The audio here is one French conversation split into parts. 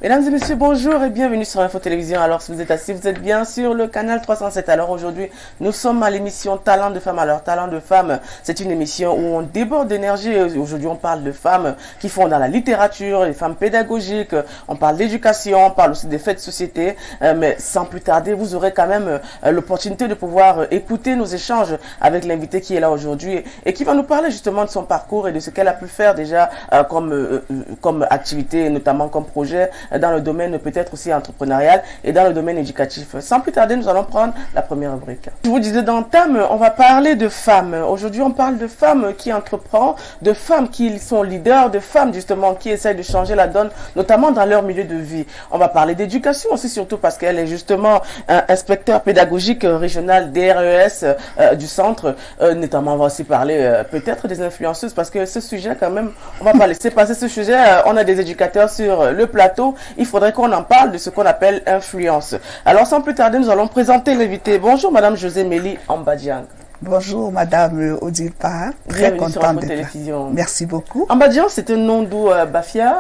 Mesdames et messieurs, bonjour et bienvenue sur Info Télévision. Alors, si vous êtes assis, vous êtes bien sur le canal 307. Alors, aujourd'hui, nous sommes à l'émission Talent de femmes. Alors, Talent de femmes, c'est une émission où on déborde d'énergie. Aujourd'hui, on parle de femmes qui font dans la littérature, les femmes pédagogiques. On parle d'éducation, on parle aussi des faits de société. Mais sans plus tarder, vous aurez quand même l'opportunité de pouvoir écouter nos échanges avec l'invité qui est là aujourd'hui et qui va nous parler justement de son parcours et de ce qu'elle a pu faire déjà comme activité, notamment comme projet dans le domaine peut-être aussi entrepreneurial et dans le domaine éducatif. Sans plus tarder, nous allons prendre la première rubrique. Je vous disais dans le thème, on va parler de femmes. Aujourd'hui, on parle de femmes qui entreprennent, de femmes qui sont leaders, de femmes justement qui essayent de changer la donne, notamment dans leur milieu de vie. On va parler d'éducation aussi, surtout parce qu'elle est justement inspecteur pédagogique régional DRES du centre. Notamment, on va aussi parler peut-être des influenceuses parce que ce sujet quand même, on va pas laisser passer ce sujet. On a des éducateurs sur le plateau. Il faudrait qu'on en parle de ce qu'on appelle influence. Alors, sans plus tarder, nous allons présenter l'invité. Bonjour, Madame Josémélie Ambadiang. Bonjour, Madame Odile Parra. Très contente d'être là. Merci beaucoup. Ambadiang, c'est un nom d'où Bafia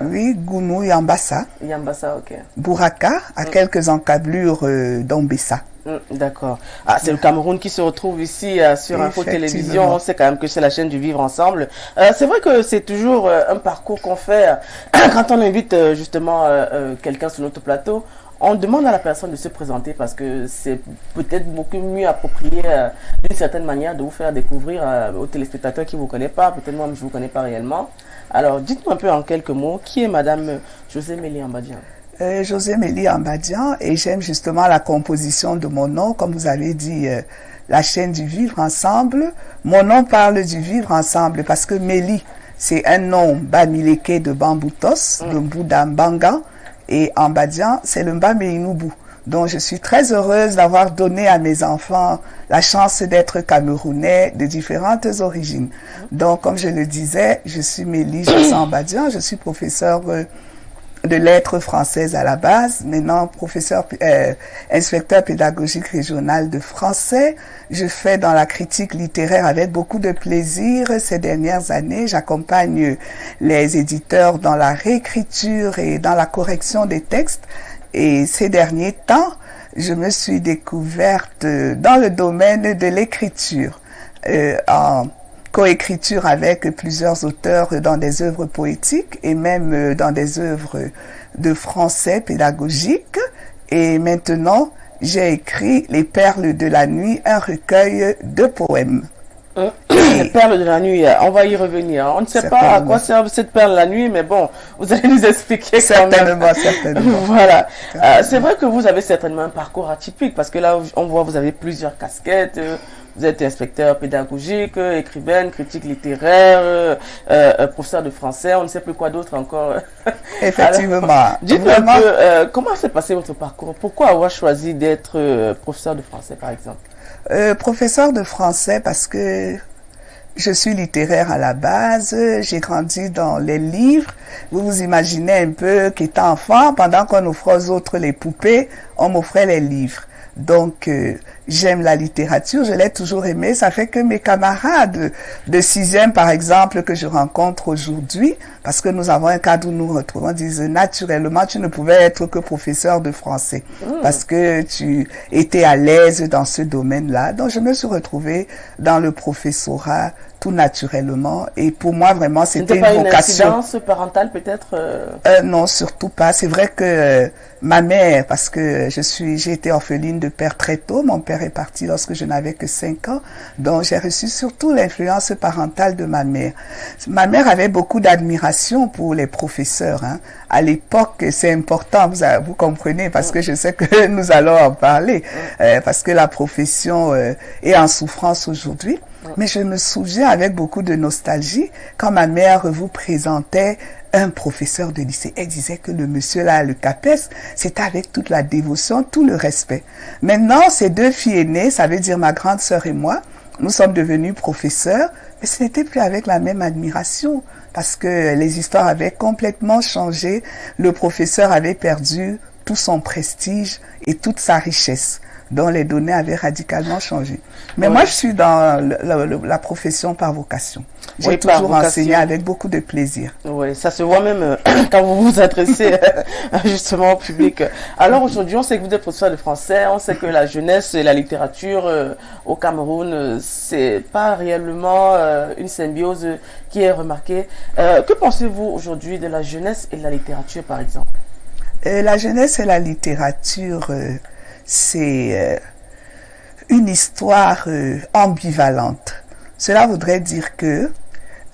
Oui, Gounou Yambassa. Yambassa, ok. Bouraka, à quelques encablures d'Ombessa. D'accord. Ah, c'est le Cameroun qui se retrouve ici sur Info Télévision. On sait quand même que c'est la chaîne du Vivre Ensemble. C'est vrai que c'est toujours un parcours qu'on fait quand on invite justement quelqu'un sur notre plateau. On demande à la personne de se présenter parce que c'est peut-être beaucoup mieux approprié d'une certaine manière de vous faire découvrir aux téléspectateurs qui ne vous connaissent pas. Peut-être moi, je ne vous connais pas réellement. Alors, dites-nous un peu en quelques mots, qui est Madame Josémélie Ambadiang? Josémélie Ambadiang, et j'aime justement la composition de mon nom, comme vous avez dit, la chaîne du Vivre Ensemble. Mon nom parle du Vivre Ensemble parce que Mélie, c'est un nom bamileke de Bamboutos, de Boudambanga, et Ambadiang, c'est le Mbameinubu. Donc, je suis très heureuse d'avoir donné à mes enfants la chance d'être camerounais de différentes origines. Donc, comme je le disais, je suis Mélie Jossé Ambadiang, je suis professeure de lettres françaises à la base, maintenant inspecteur pédagogique régional de français. Je fais dans la critique littéraire avec beaucoup de plaisir ces dernières années. J'accompagne les éditeurs dans la réécriture et dans la correction des textes. Et ces derniers temps, je me suis découverte dans le domaine de l'écriture, en coécriture avec plusieurs auteurs dans des œuvres poétiques et même dans des œuvres de français pédagogique. Et maintenant, j'ai écrit Les Perles de la Nuit, un recueil de poèmes. Les perles de la nuit, on va y revenir. On ne sait pas à quoi servent cette perle de la nuit, mais bon, vous allez nous expliquer certainement, quand même. Certainement. Voilà. C'est vrai que vous avez certainement un parcours atypique parce que là, on voit, vous avez plusieurs casquettes. Vous êtes inspecteur pédagogique, écrivaine, critique littéraire, professeur de français, on ne sait plus quoi d'autre encore. Effectivement. Dites-moi un peu, comment s'est passé votre parcours? Pourquoi avoir choisi d'être professeur de français, par exemple? Professeur de français parce que je suis littéraire à la base, j'ai grandi dans les livres. Vous vous imaginez un peu qu'étant enfant, pendant qu'on offrait aux autres les poupées, on m'offrait les livres. Donc, j'aime la littérature, je l'ai toujours aimée. Ça fait que mes camarades de 6e, par exemple, que je rencontre aujourd'hui, parce que nous avons un cadre où nous retrouvons, disent naturellement, tu ne pouvais être que professeur de français, parce que tu étais à l'aise dans ce domaine-là. Donc, je me suis retrouvée dans le professorat tout naturellement. Et pour moi, vraiment, c'était une vocation. C'était pas une incidence parentale, peut-être Non, surtout pas. C'est vrai que ma mère, parce que j'ai été orpheline de père très tôt. Mon père est parti lorsque je n'avais que 5 ans. Donc, j'ai reçu surtout l'influence parentale de ma mère. Ma mère avait beaucoup d'admiration pour les professeurs. Hein. À l'époque, c'est important, vous comprenez, parce que je sais que nous allons en parler, parce que la profession est en souffrance aujourd'hui. Mais je me souviens avec beaucoup de nostalgie quand ma mère vous présentait un professeur de lycée. Elle disait que le monsieur là, le CAPES, c'était avec toute la dévotion, tout le respect. Maintenant, ces deux filles aînées, ça veut dire ma grande sœur et moi, nous sommes devenus professeurs, mais ce n'était plus avec la même admiration parce que les histoires avaient complètement changé. Le professeur avait perdu tout son prestige et toute sa richesse, dont les données avaient radicalement changé. Mais moi, je suis dans la profession par vocation. J'ai toujours enseigné avec beaucoup de plaisir. Oui, ça se voit même quand vous vous adressez justement au public. Alors aujourd'hui, on sait que vous êtes professeur de français, on sait que la jeunesse et la littérature au Cameroun, c'est pas réellement une symbiose qui est remarquée. Que pensez-vous aujourd'hui de la jeunesse et de la littérature, par exemple? La jeunesse et la littérature, c'est une histoire ambivalente. Cela voudrait dire que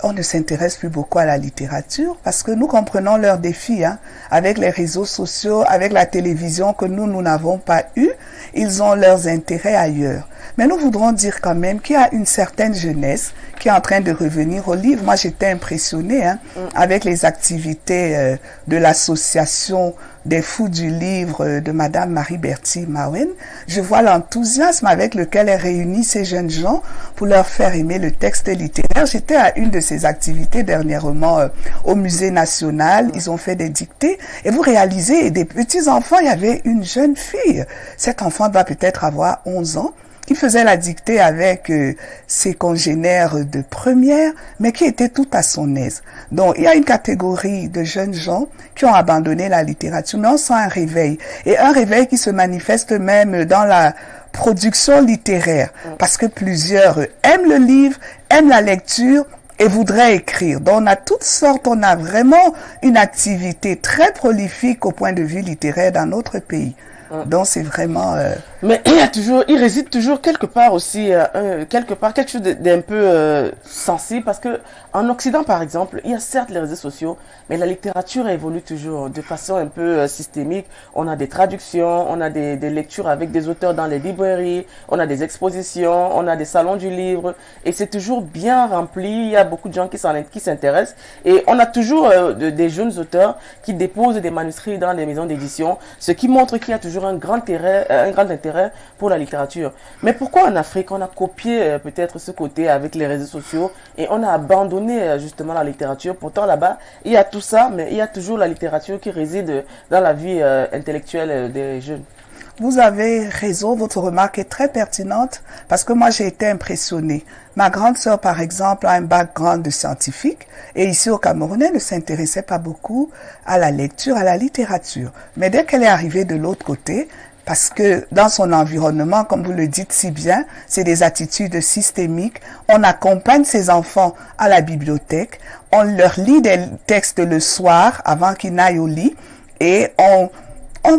on ne s'intéresse plus beaucoup à la littérature parce que nous comprenons leurs défis, avec les réseaux sociaux, avec la télévision que nous n'avons pas eu, ils ont leurs intérêts ailleurs. Mais nous voudrons dire quand même qu'il y a une certaine jeunesse qui est en train de revenir au livre. Moi, j'étais impressionnée avec les activités de l'association des fous du livre de Madame Marie-Bertie Mawen. Je vois l'enthousiasme avec lequel elle réunit ces jeunes gens pour leur faire aimer le texte littéraire. J'étais à une de ces activités dernièrement au Musée national. Ils ont fait des dictées et vous réalisez, des petits enfants, il y avait une jeune fille. Cet enfant doit peut-être avoir 11 ans. Qui faisait la dictée avec ses congénères de première, mais qui était tout à son aise. Donc, il y a une catégorie de jeunes gens qui ont abandonné la littérature, mais on sent un réveil. Et un réveil qui se manifeste même dans la production littéraire, parce que plusieurs aiment le livre, aiment la lecture, et voudraient écrire. Donc, on a toutes sortes, on a vraiment une activité très prolifique au point de vue littéraire dans notre pays. Donc, c'est vraiment... Mais il réside toujours quelque part aussi, quelque chose d'un peu sensible, parce que en Occident, par exemple, il y a certes les réseaux sociaux, mais la littérature évolue toujours de façon un peu systémique. On a des traductions, on a des lectures avec des auteurs dans les librairies, on a des expositions, on a des salons du livre, et c'est toujours bien rempli. Il y a beaucoup de gens qui s'intéressent, et on a toujours des jeunes auteurs qui déposent des manuscrits dans les maisons d'édition, ce qui montre qu'il y a toujours un grand intérêt pour la littérature. Mais pourquoi en Afrique, on a copié peut-être ce côté avec les réseaux sociaux et on a abandonné justement la littérature? Pourtant là-bas, il y a tout ça, mais il y a toujours la littérature qui réside dans la vie intellectuelle des jeunes. Vous avez raison, votre remarque est très pertinente parce que moi j'ai été impressionnée. Ma grande sœur par exemple a un background de scientifique et ici au Cameroun elle ne s'intéressait pas beaucoup à la lecture, à la littérature. Mais dès qu'elle est arrivée de l'autre côté, parce que dans son environnement, comme vous le dites si bien, c'est des attitudes systémiques. On accompagne ses enfants à la bibliothèque, on leur lit des textes le soir avant qu'ils n'aillent au lit et on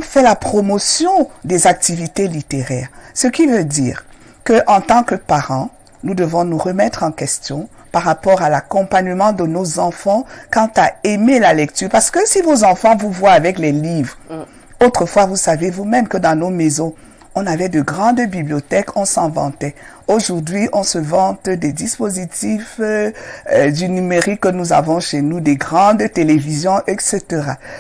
fait la promotion des activités littéraires. Ce qui veut dire que en tant que parents, nous devons nous remettre en question par rapport à l'accompagnement de nos enfants quant à aimer la lecture. Parce que si vos enfants vous voient avec les livres, autrefois, vous savez vous-même que dans nos maisons, on avait de grandes bibliothèques, on s'en vantait. Aujourd'hui, on se vante des dispositifs du numérique que nous avons chez nous, des grandes télévisions, etc.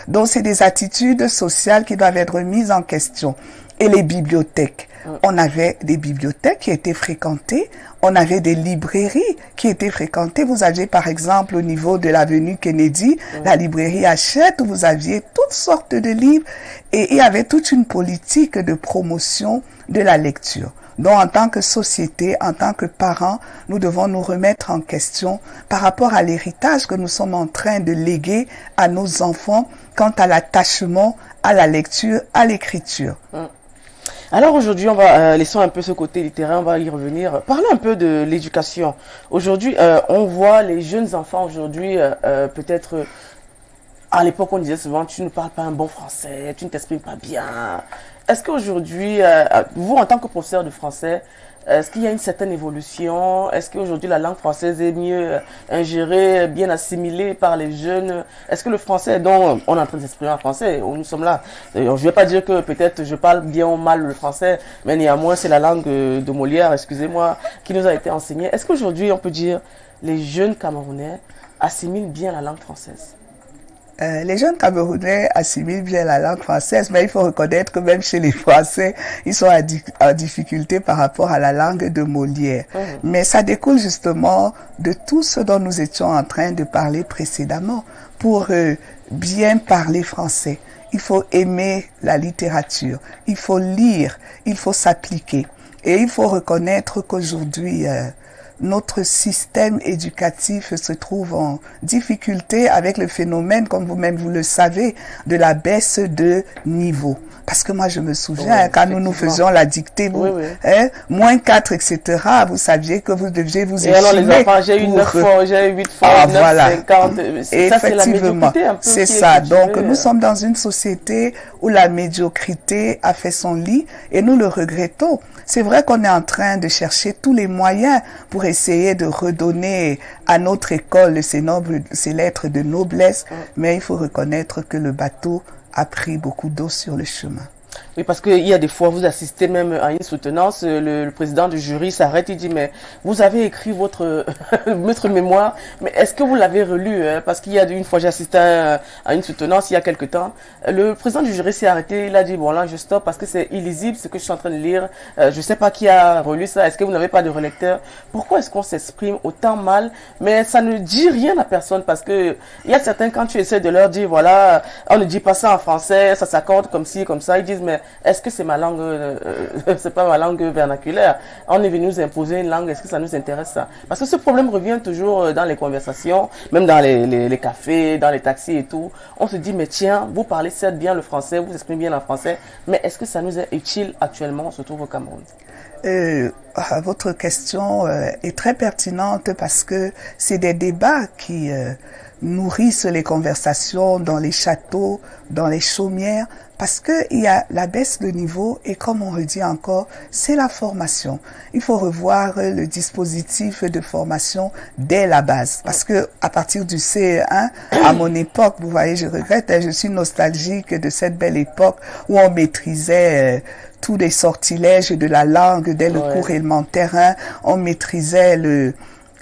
Donc, c'est des attitudes sociales qui doivent être mises en question. Et les bibliothèques. On avait des bibliothèques qui étaient fréquentées, on avait des librairies qui étaient fréquentées. Vous aviez par exemple au niveau de l'avenue Kennedy, la librairie Hachette où vous aviez toutes sortes de livres et il y avait toute une politique de promotion de la lecture. Donc en tant que société, en tant que parents, nous devons nous remettre en question par rapport à l'héritage que nous sommes en train de léguer à nos enfants quant à l'attachement à la lecture, à l'écriture. Alors aujourd'hui, on va laissons un peu ce côté littéraire, on va y revenir. Parlons un peu de l'éducation. Aujourd'hui, on voit les jeunes enfants aujourd'hui, peut-être à l'époque on disait souvent tu ne parles pas un bon français, tu ne t'exprimes pas bien. Est-ce qu'aujourd'hui, vous en tant que professeur de français, est-ce qu'il y a une certaine évolution? Est-ce qu'aujourd'hui la langue française est mieux ingérée, bien assimilée par les jeunes? Est-ce que le français dont on est en train de s'exprimer en français, nous sommes là. Je ne vais pas dire que peut-être je parle bien ou mal le français, mais néanmoins c'est la langue de Molière, excusez-moi, qui nous a été enseignée. Est-ce qu'aujourd'hui on peut dire les jeunes Camerounais assimilent bien la langue française? Les jeunes Camerounais assimilent bien la langue française, mais il faut reconnaître que même chez les Français, ils sont en difficulté par rapport à la langue de Molière. Mais ça découle justement de tout ce dont nous étions en train de parler précédemment. Pour bien parler français, il faut aimer la littérature, il faut lire, il faut s'appliquer. Et il faut reconnaître qu'aujourd'hui, notre système éducatif se trouve en difficulté avec le phénomène, comme vous-même vous le savez, de la baisse de niveau. Parce que moi, je me souviens, quand nous faisions la dictée, vous, moins 4, etc., vous saviez que vous deviez vous échiner. Et alors, les enfants, j'ai eu 9 fois, j'ai eu 8 fois, 9, 50. Effectivement, c'est ça. Donc, nous sommes dans une société où la médiocrité a fait son lit et nous le regrettons. C'est vrai qu'on est en train de chercher tous les moyens pour essayer de redonner à notre école ces lettres de noblesse, mais il faut reconnaître que le bateau a pris beaucoup d'eau sur le chemin. Oui, parce qu'il y a des fois, vous assistez même à une soutenance, le président du jury s'arrête, il dit, mais vous avez écrit votre mémoire, mais est-ce que vous l'avez relu, hein? Parce qu'il y a une fois, j'ai assisté à une soutenance il y a quelque temps, le président du jury s'est arrêté, il a dit, bon là, je stoppe parce que c'est illisible ce que je suis en train de lire, je sais pas qui a relu ça, est-ce que vous n'avez pas de relecteur? Pourquoi est-ce qu'on s'exprime autant mal, mais ça ne dit rien à personne, parce que il y a certains, quand tu essaies de leur dire, voilà, on ne dit pas ça en français, ça s'accorde comme ci, comme ça, ils disent, mais est-ce que c'est ma langue, c'est pas ma langue vernaculaire? On est venu nous imposer une langue, est-ce que ça nous intéresse ça? Parce que ce problème revient toujours dans les conversations, même dans les cafés, dans les taxis et tout. On se dit, mais tiens, vous parlez certes bien le français, vous exprimez bien le français, mais est-ce que ça nous est utile actuellement, surtout au Cameroun? Votre question est très pertinente parce que c'est des débats qui nourrissent les conversations dans les châteaux, dans les chaumières, parce que il y a la baisse de niveau et comme on le dit encore, c'est la formation. Il faut revoir le dispositif de formation dès la base, parce que à partir du CE1, à mon époque, vous voyez, je regrette, je suis nostalgique de cette belle époque où on maîtrisait tous les sortilèges de la langue dès le cours élémentaire 1, on maîtrisait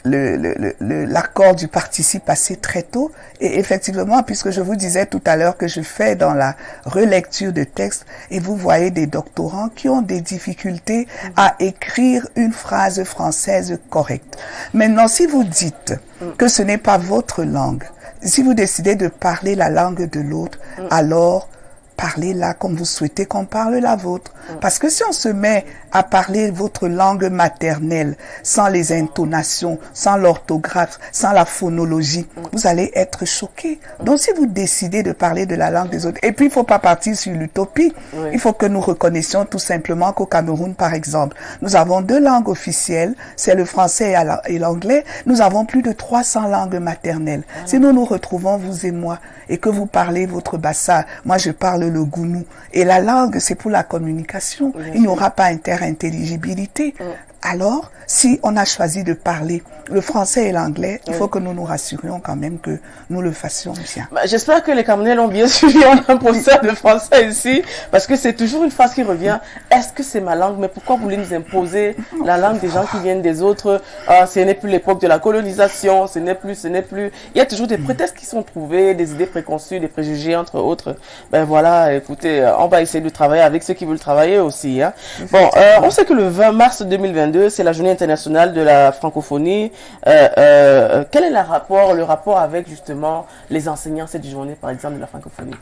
l'accord du participe passé très tôt. Et effectivement, puisque je vous disais tout à l'heure que je fais dans la relecture de textes, et vous voyez des doctorants qui ont des difficultés à écrire une phrase française correcte. Maintenant, si vous dites que ce n'est pas votre langue, si vous décidez de parler la langue de l'autre, alors parlez-la comme vous souhaitez qu'on parle la vôtre. Parce que si on se met à parler votre langue maternelle, sans les intonations, sans l'orthographe, sans la phonologie, vous allez être choqué. Donc si vous décidez de parler de la langue des autres, et puis il faut pas partir sur l'utopie, il faut que nous reconnaissions tout simplement qu'au Cameroun, par exemple, nous avons 2 langues officielles, c'est le français et l'anglais, nous avons plus de 300 langues maternelles. Si nous nous retrouvons, vous et moi, et que vous parlez votre bassa, moi je parle le gounou, et la langue c'est pour la communication, il n'y aura pas interintelligibilité. Alors, si on a choisi de parler le français et l'anglais, il faut que nous nous rassurions quand même que nous le fassions bien. J'espère que les Camerounais l'ont bien suivi. On a un professeur de français ici, parce que c'est toujours une phrase qui revient. Est-ce que c'est ma langue? Mais pourquoi vous voulez nous imposer la langue des gens qui viennent des autres? Ce n'est plus l'époque de la colonisation, ce n'est plus. Il y a toujours des prétextes qui sont trouvés, des idées préconçues, des préjugés, entre autres. Ben voilà, écoutez, on va essayer de travailler avec ceux qui veulent travailler aussi. Hein. Bon, on sait que le 20 mars 2022, c'est la journée internationale de la francophonie. Quel est le rapport avec justement les enseignants cette journée, par exemple, de la francophonie?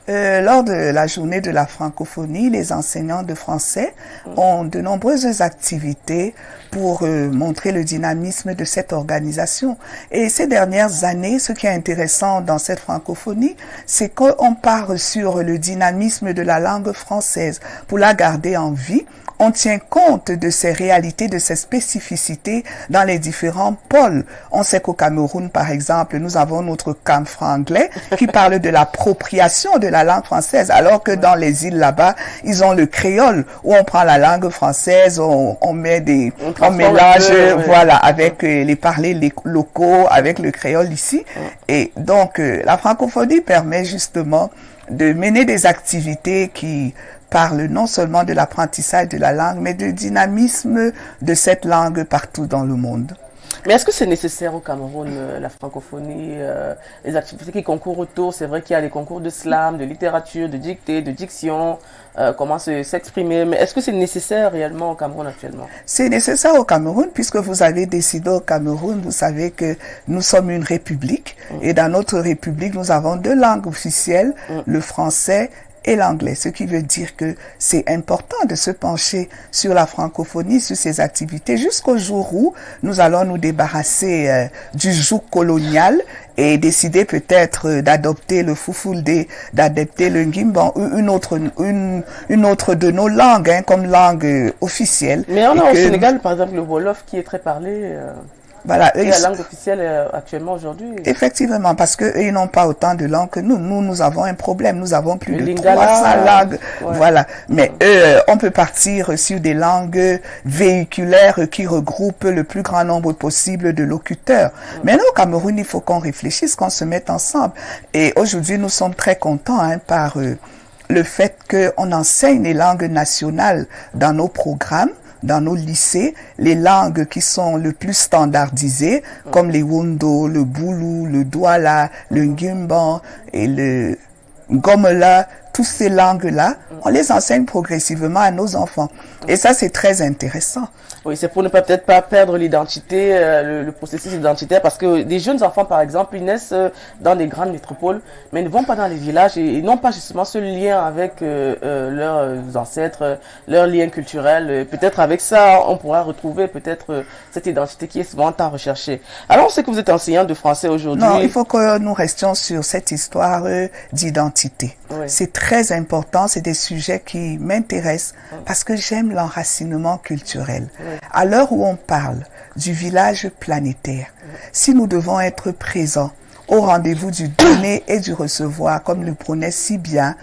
Lors de la journée de la francophonie, les enseignants de français ont de nombreuses activités pour montrer le dynamisme de cette organisation. Et ces dernières années, ce qui est intéressant dans cette francophonie, c'est qu'on part sur le dynamisme de la langue française pour la garder en vie. On tient compte de ces réalités, de ces spécificités dans les différents pôles. On sait qu'au Cameroun, par exemple, nous avons notre camp franglais qui parle de l'appropriation de la langue française, alors que dans les îles là-bas, ils ont le créole où on prend la langue française, on mélange, voilà, avec les parlers locaux, avec le créole ici. Et donc, la francophonie permet justement de mener des activités qui parle non seulement de l'apprentissage de la langue, mais du dynamisme de cette langue partout dans le monde. Mais est-ce que c'est nécessaire au Cameroun, la francophonie, les activités qui concourent autour? C'est vrai qu'il y a des concours de slam, de littérature, de dictée, de diction, comment s'exprimer. Mais est-ce que c'est nécessaire réellement au Cameroun actuellement? C'est nécessaire au Cameroun puisque vous avez décidé au Cameroun, vous savez que nous sommes une république et dans notre république, nous avons 2 langues officielles, le français et l'anglais, ce qui veut dire que c'est important de se pencher sur la francophonie, sur ces activités, jusqu'au jour où nous allons nous débarrasser du joug colonial et décider peut-être d'adopter le Fulfulde, d'adopter le Ngimban ou une autre de nos langues, hein, comme langue officielle. Mais on a au Sénégal, par exemple, le Wolof qui est très parlé. Voilà, c'est la langue officielle actuellement aujourd'hui. Effectivement, parce que ils n'ont pas autant de langues que nous. Nous avons un problème. Nous avons plus de Lingala, 300 langues. Ouais. Voilà. Mais on peut partir sur des langues véhiculaires qui regroupent le plus grand nombre possible de locuteurs. Maintenant, au Cameroun, il faut qu'on réfléchisse, qu'on se mette ensemble. Et aujourd'hui, nous sommes très contents par le fait qu'on enseigne les langues nationales dans nos programmes, dans nos lycées, les langues qui sont le plus standardisées, comme les Wondo, le Boulou, le Douala, le Ngimban et le Gomela, toutes ces langues-là, on les enseigne progressivement à nos enfants. Et ça, c'est très intéressant. Oui, c'est pour ne pas peut-être pas perdre l'identité, le processus identitaire, parce que des jeunes enfants, par exemple, ils naissent dans des grandes métropoles, mais ils ne vont pas dans les villages et n'ont pas justement ce lien avec leurs ancêtres, leur lien culturel. Peut-être avec ça, on pourra retrouver peut-être cette identité qui est souvent tant recherchée. Alors, on sait que vous êtes enseignant de français aujourd'hui. Non, il faut que nous restions sur cette histoire d'identité. Oui. C'est très important, c'est des sujets qui m'intéressent parce que j'aime l'enracinement culturel. Oui. À l'heure où on parle du village planétaire, si nous devons être présents au rendez-vous du donner et du recevoir, comme le prônait si bien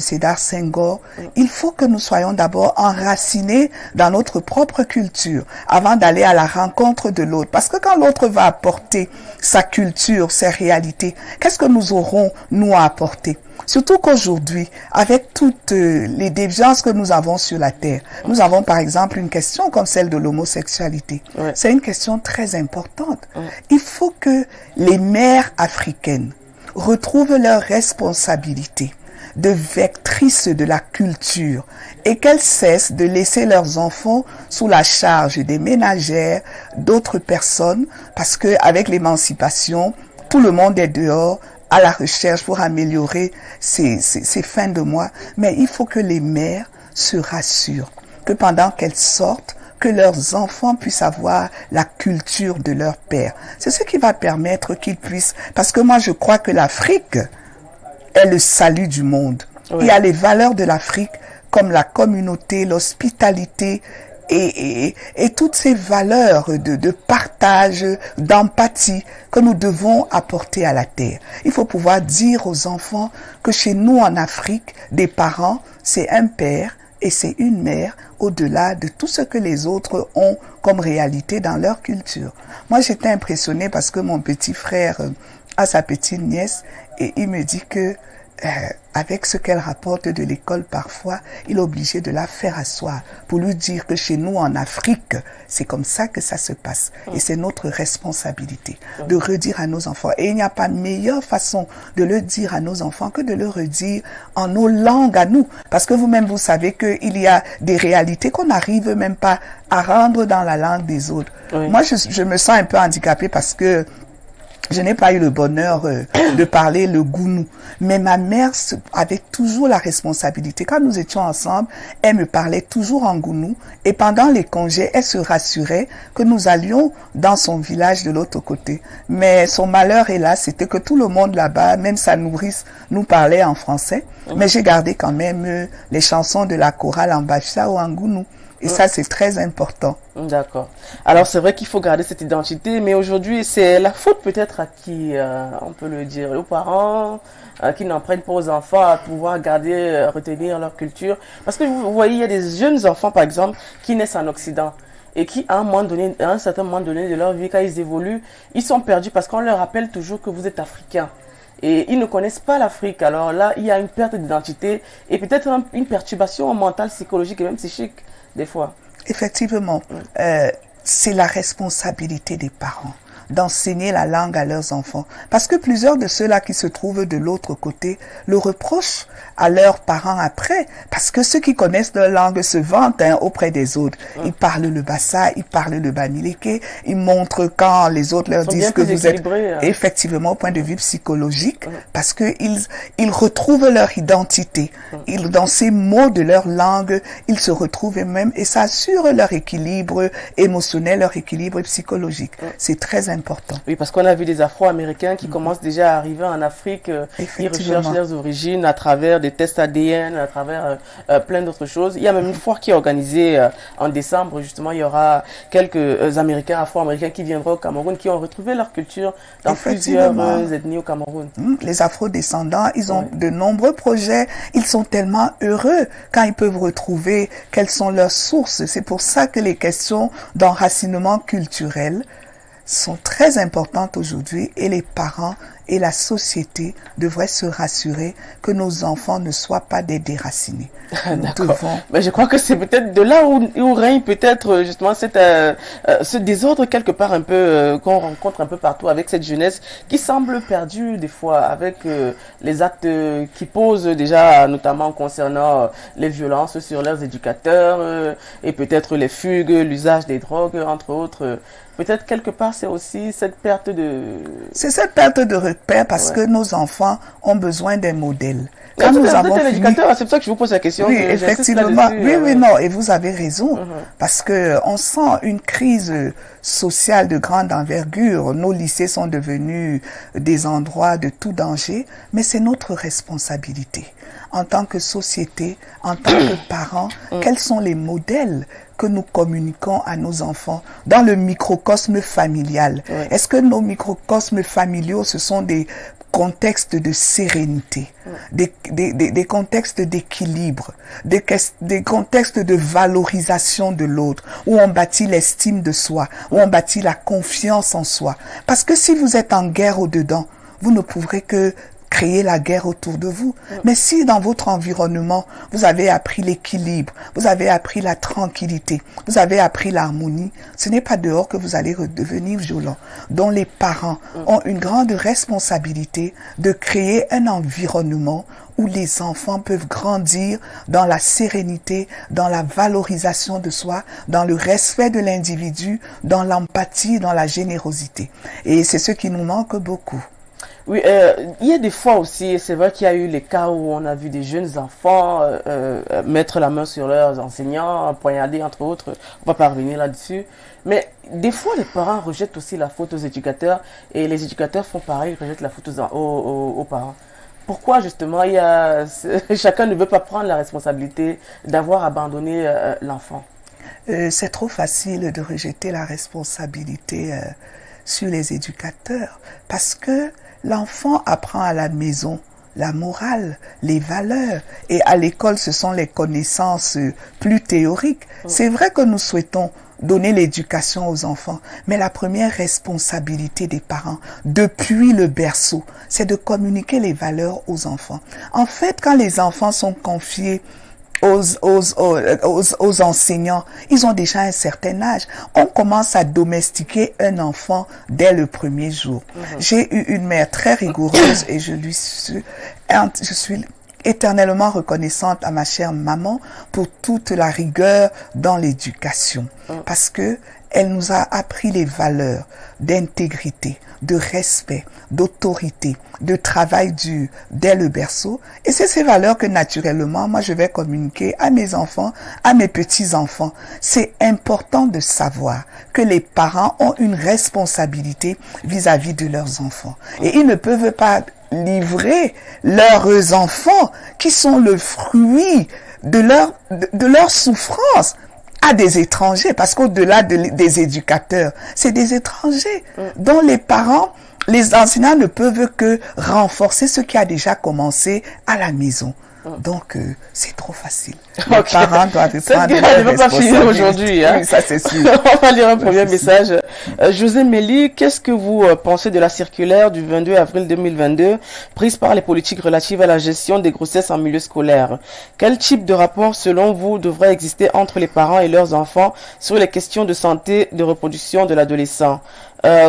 Sédar Senghor, il faut que nous soyons d'abord enracinés dans notre propre culture avant d'aller à la rencontre de l'autre. Parce que quand l'autre va apporter sa culture, ses réalités, qu'est-ce que nous aurons, nous, à apporter? Surtout qu'aujourd'hui, avec toutes les déviances que nous avons sur la Terre, nous avons par exemple une question comme celle de l'homosexualité. Ouais. C'est une question très importante. Ouais. Il faut que les mères africaines retrouvent leur responsabilité de vectrices de la culture et qu'elles cessent de laisser leurs enfants sous la charge des ménagères, d'autres personnes, parce que avec l'émancipation, tout le monde est dehors à la recherche pour améliorer ses fins de mois. Mais il faut que les mères se rassurent que pendant qu'elles sortent, que leurs enfants puissent avoir la culture de leur père. C'est ce qui va permettre qu'ils puissent... Parce que moi, je crois que l'Afrique est le salut du monde. Oui. Il y a les valeurs de l'Afrique comme la communauté, l'hospitalité, et toutes ces valeurs de partage, d'empathie que nous devons apporter à la terre. Il faut pouvoir dire aux enfants que chez nous en Afrique, des parents, c'est un père et c'est une mère au-delà de tout ce que les autres ont comme réalité dans leur culture. Moi, j'étais impressionnée parce que mon petit frère a sa petite nièce et il me dit que avec ce qu'elle rapporte de l'école parfois, il est obligé de la faire asseoir pour lui dire que chez nous en Afrique, c'est comme ça que ça se passe. Et c'est notre responsabilité de redire à nos enfants. Et il n'y a pas meilleure façon de le dire à nos enfants que de le redire en nos langues à nous. Parce que vous-même, vous savez qu'il y a des réalités qu'on n'arrive même pas à rendre dans la langue des autres. Oui. Moi, je me sens un peu handicapée parce que je n'ai pas eu le bonheur de parler le gounou. Mais ma mère avait toujours la responsabilité. Quand nous étions ensemble, elle me parlait toujours en gounou. Et pendant les congés, elle se rassurait que nous allions dans son village de l'autre côté. Mais son malheur, hélas, c'était que tout le monde là-bas, même sa nourrice, nous parlait en français. Mais j'ai gardé quand même les chansons de la chorale en bachsa ou en gounou. Et ça, c'est très important. D'accord. Alors, c'est vrai qu'il faut garder cette identité, mais aujourd'hui, c'est la faute peut-être à qui, on peut le dire, aux parents, qui n'en prennent pas aux enfants à pouvoir garder, retenir leur culture. Parce que vous voyez, il y a des jeunes enfants, par exemple, qui naissent en Occident et qui, à un certain moment donné de leur vie, quand ils évoluent, ils sont perdus parce qu'on leur rappelle toujours que vous êtes africain. Et ils ne connaissent pas l'Afrique. Alors là, il y a une perte d'identité et peut-être une perturbation mentale, psychologique et même psychique. Des fois. Effectivement, c'est la responsabilité des parents d'enseigner la langue à leurs enfants. Parce que plusieurs de ceux-là qui se trouvent de l'autre côté le reprochent à leurs parents après. Parce que ceux qui connaissent leur langue se vantent auprès des autres. Ils parlent le bassa, ils parlent le bamileke, ils montrent quand les autres leur disent que vous êtes effectivement au point de vue psychologique, parce que ils retrouvent leur identité. Dans ces mots de leur langue, ils se retrouvent eux-mêmes et ça assure leur équilibre émotionnel, leur équilibre psychologique. C'est très important. Oui, parce qu'on a vu des Afro-Américains qui commencent déjà à arriver en Afrique. Ils recherchent leurs origines à travers des tests ADN, à travers plein d'autres choses. Il y a même une foire qui est organisée en décembre. Justement, il y aura quelques Américains, Afro-Américains qui viendront au Cameroun, qui ont retrouvé leur culture dans plusieurs ethnies au Cameroun. Les Afro-descendants, ils ont de nombreux projets. Ils sont tellement heureux quand ils peuvent retrouver quelles sont leurs sources. C'est pour ça que les questions d'enracinement culturel sont très importantes aujourd'hui et les parents et la société devraient se rassurer que nos enfants ne soient pas des déracinés. D'accord. Mais je crois que c'est peut-être de là où règne peut-être justement ce désordre quelque part un peu qu'on rencontre un peu partout avec cette jeunesse qui semble perdue des fois avec les actes qui posent déjà notamment concernant les violences sur leurs éducateurs et peut-être les fugues, l'usage des drogues entre autres. Peut-être quelque part c'est aussi cette perte de... C'est cette perte de repère parce que nos enfants ont besoin d'un modèle. Quand nous avons fini... éducateur, c'est pour ça que je vous pose la question. Oui, effectivement. Oui, non, et vous avez raison. Parce que on sent une crise sociale de grande envergure. Nos lycées sont devenus des endroits de tout danger, mais c'est notre responsabilité. En tant que société, en tant que parents, quels sont les modèles que nous communiquons à nos enfants dans le microcosme familial? Est-ce que nos microcosmes familiaux, ce sont des contextes de sérénité, des contextes d'équilibre, des contextes de valorisation de l'autre, où on bâtit l'estime de soi, où on bâtit la confiance en soi? Parce que si vous êtes en guerre au-dedans, vous ne pourrez que créer la guerre autour de vous. Mais si dans votre environnement, vous avez appris l'équilibre, vous avez appris la tranquillité, vous avez appris l'harmonie, ce n'est pas dehors que vous allez redevenir violent. Donc les parents ont une grande responsabilité de créer un environnement où les enfants peuvent grandir dans la sérénité, dans la valorisation de soi, dans le respect de l'individu, dans l'empathie, dans la générosité. Et c'est ce qui nous manque beaucoup. Oui, il y a des fois aussi, c'est vrai qu'il y a eu les cas où on a vu des jeunes enfants mettre la main sur leurs enseignants, poignarder entre autres, on va pas revenir là-dessus. Mais des fois, les parents rejettent aussi la faute aux éducateurs et les éducateurs font pareil, ils rejettent la faute aux parents. Pourquoi justement chacun ne veut pas prendre la responsabilité d'avoir abandonné l'enfant? C'est trop facile de rejeter la responsabilité sur les éducateurs parce que l'enfant apprend à la maison la morale, les valeurs, et à l'école, ce sont les connaissances plus théoriques. C'est vrai que nous souhaitons donner l'éducation aux enfants, mais la première responsabilité des parents, depuis le berceau, c'est de communiquer les valeurs aux enfants. En fait, quand les enfants sont confiés aux enseignants, ils ont déjà un certain âge. On commence à domestiquer un enfant dès le premier jour. J'ai eu une mère très rigoureuse et je suis éternellement reconnaissante à ma chère maman pour toute la rigueur dans l'éducation. Parce que elle nous a appris les valeurs d'intégrité, de respect, d'autorité, de travail dur dès le berceau. Et c'est ces valeurs que naturellement, moi, je vais communiquer à mes enfants, à mes petits-enfants. C'est important de savoir que les parents ont une responsabilité vis-à-vis de leurs enfants. Et ils ne peuvent pas livrer leurs enfants qui sont le fruit de leur souffrance à des étrangers, parce qu'au-delà des éducateurs, c'est des étrangers dont les parents, les enseignants ne peuvent que renforcer ce qui a déjà commencé à la maison. Donc, c'est trop facile. Les parents doivent prendre ne va pas finir aujourd'hui. Hein? Oui, ça c'est sûr. On va lire un premier message. José Méli, qu'est-ce que vous pensez de la circulaire du 22 avril 2022 prise par les politiques relatives à la gestion des grossesses en milieu scolaire? Quel type de rapport, selon vous, devrait exister entre les parents et leurs enfants sur les questions de santé de reproduction de l'adolescent?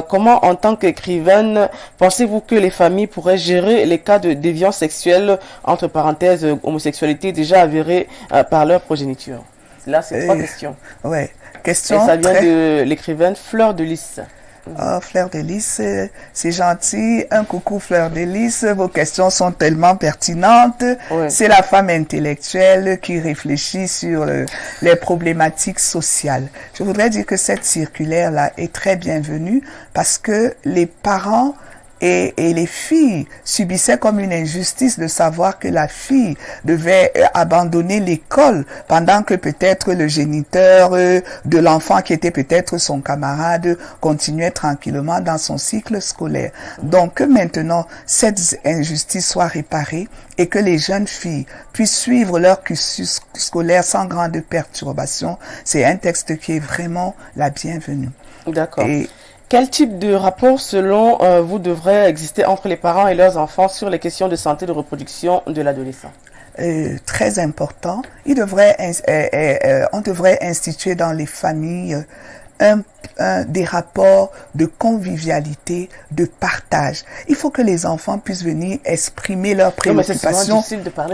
comment, en tant qu'écrivaine, pensez-vous que les familles pourraient gérer les cas de déviance sexuelle, entre parenthèses, homosexualité déjà avérée par leur progéniture? Là, c'est 3 questions. Ouais. Et Question ça vient très... de l'écrivaine Fleur de Lys. Oh, Fleur de Lys, c'est gentil. Un coucou, Fleur de Lys. Vos questions sont tellement pertinentes. Ouais. C'est la femme intellectuelle qui réfléchit sur les problématiques sociales. Je voudrais dire que cette circulaire-là est très bienvenue parce que les parents et les filles subissaient comme une injustice de savoir que la fille devait abandonner l'école pendant que peut-être le géniteur de l'enfant qui était peut-être son camarade continuait tranquillement dans son cycle scolaire. Donc que maintenant cette injustice soit réparée et que les jeunes filles puissent suivre leur cursus scolaire sans grande perturbation, c'est un texte qui est vraiment la bienvenue. D'accord. Quel type de rapport, selon vous, devrait exister entre les parents et leurs enfants sur les questions de santé de reproduction de l'adolescent? Très important. On devrait instituer dans les familles des rapports de convivialité, de partage. Il faut que les enfants puissent venir exprimer leurs préoccupations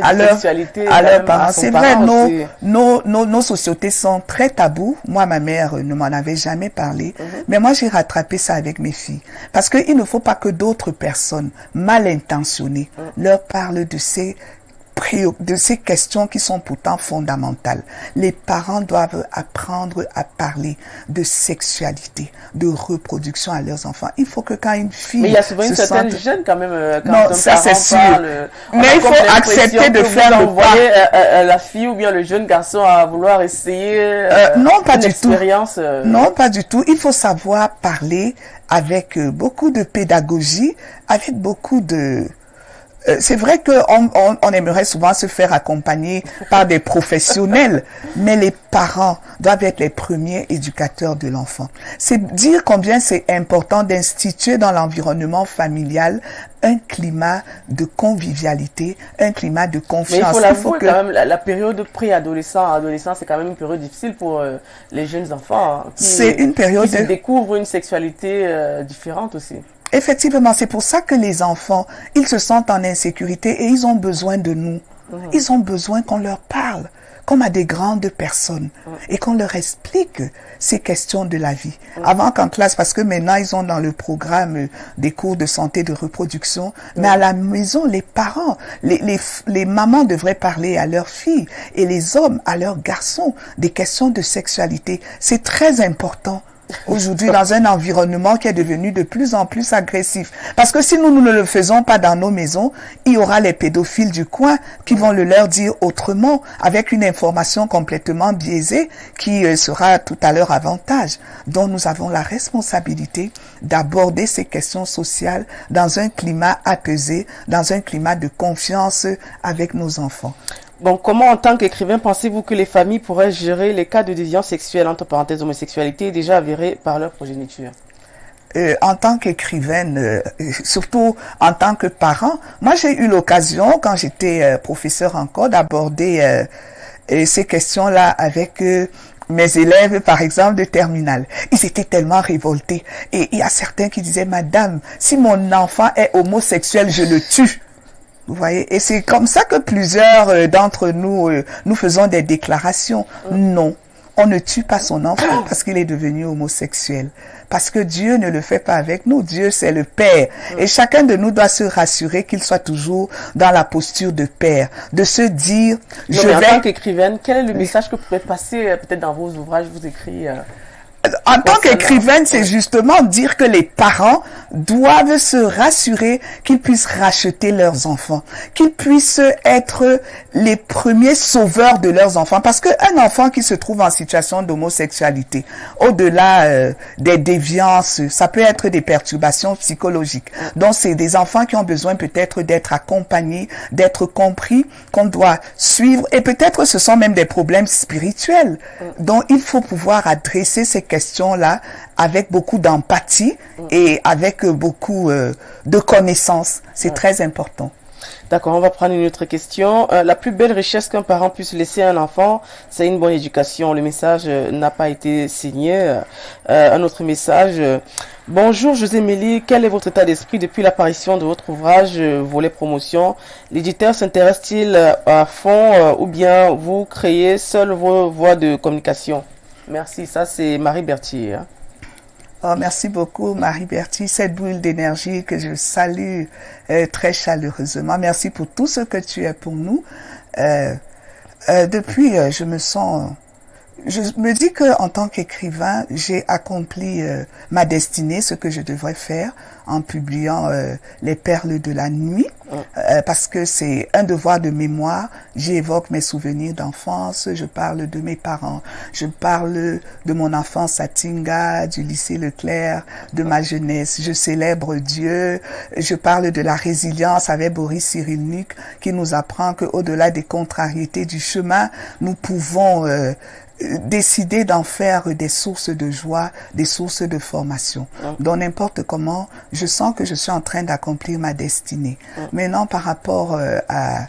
à leurs parents. C'est vrai, nos sociétés sont très tabous. Moi, ma mère ne m'en avait jamais parlé, mais moi, j'ai rattrapé ça avec mes filles. Parce qu'il ne faut pas que d'autres personnes mal intentionnées leur parlent de ces questions qui sont pourtant fondamentales. Les parents doivent apprendre à parler de sexualité, de reproduction à leurs enfants. Il faut que quand une fille... Mais il y a souvent une certaine gêne quand même. Quand non, ça c'est sûr. Mais il faut accepter de faire le pas. La fille ou bien le jeune garçon à vouloir essayer non, pas du tout. Non, pas du tout. Il faut savoir parler avec beaucoup de pédagogie, avec beaucoup de... c'est vrai qu'on aimerait souvent se faire accompagner par des professionnels, mais les parents doivent être les premiers éducateurs de l'enfant. C'est dire combien c'est important d'instituer dans l'environnement familial un climat de convivialité, un climat de confiance. Mais il faut l'avouer quand même, la période adolescent, c'est quand même une période difficile pour les jeunes enfants. C'est une période qui découvrent une sexualité différente aussi. Effectivement, c'est pour ça que les enfants, ils se sentent en insécurité et ils ont besoin de nous. Ils ont besoin qu'on leur parle, comme à des grandes personnes, et qu'on leur explique ces questions de la vie. Avant qu'en classe, parce que maintenant ils ont dans le programme des cours de santé de reproduction, mais à la maison, les parents, les mamans devraient parler à leurs filles et les hommes à leurs garçons des questions de sexualité. C'est très important. Aujourd'hui, dans un environnement qui est devenu de plus en plus agressif. Parce que si nous ne le faisons pas dans nos maisons, il y aura les pédophiles du coin qui vont le leur dire autrement, avec une information complètement biaisée qui sera tout à leur avantage. Donc, nous avons la responsabilité d'aborder ces questions sociales dans un climat apaisé, dans un climat de confiance avec nos enfants. Bon, comment en tant qu'écrivain pensez-vous que les familles pourraient gérer les cas de déviance sexuelle, entre parenthèses homosexualité, déjà avérés par leur progéniture? En tant qu'écrivaine, surtout en tant que parent, moi j'ai eu l'occasion, quand j'étais professeur encore, d'aborder ces questions-là avec mes élèves, par exemple, de terminale. Ils étaient tellement révoltés. Et il y a certains qui disaient, Madame, si mon enfant est homosexuel, je le tue. Vous voyez, et c'est comme ça que plusieurs d'entre nous, nous faisons des déclarations. Non, on ne tue pas son enfant parce qu'il est devenu homosexuel. Parce que Dieu ne le fait pas avec nous. Dieu, c'est le Père. Et chacun de nous doit se rassurer qu'il soit toujours dans la posture de Père. De se dire, en tant qu'écrivaine, quel est le message que vous pouvez passer peut-être dans vos ouvrages, vos écrits en tant qu'écrivaine, c'est justement dire que les parents doivent se rassurer qu'ils puissent racheter leurs enfants, qu'ils puissent être les premiers sauveurs de leurs enfants. Parce qu'un enfant qui se trouve en situation d'homosexualité, au-delà des déviances, ça peut être des perturbations psychologiques. Donc, c'est des enfants qui ont besoin peut-être d'être accompagnés, d'être compris, qu'on doit suivre. Et peut-être ce sont même des problèmes spirituels. Donc, il faut pouvoir adresser ces questions-là avec beaucoup d'empathie et avec beaucoup de connaissances. C'est très important. D'accord, on va prendre une autre question. La plus belle richesse qu'un parent puisse laisser à un enfant, c'est une bonne éducation. Le message n'a pas été signé. Un autre message. Bonjour José Mélie, quel est votre état d'esprit depuis l'apparition de votre ouvrage Volet Promotion? L'éditeur s'intéresse-t-il à fond ou bien vous créez seul vos voies de communication? Merci, ça c'est Marie Berthier. Hein. Oh, merci beaucoup, Marie Berthier, cette boule d'énergie que je salue très chaleureusement. Merci pour tout ce que tu es pour nous. Depuis, je me dis que en tant qu'écrivain, j'ai accompli ma destinée, ce que je devrais faire en publiant Les Perles de la Nuit, parce que c'est un devoir de mémoire. J'évoque mes souvenirs d'enfance, je parle de mes parents, je parle de mon enfance à Tinga, du lycée Leclerc, de ma jeunesse. Je célèbre Dieu, je parle de la résilience avec Boris Cyrulnik qui nous apprend qu'au-delà des contrariétés du chemin, nous pouvons décider d'en faire des sources de joie, des sources de formation. Donc n'importe comment, je sens que je suis en train d'accomplir ma destinée. Maintenant, par rapport à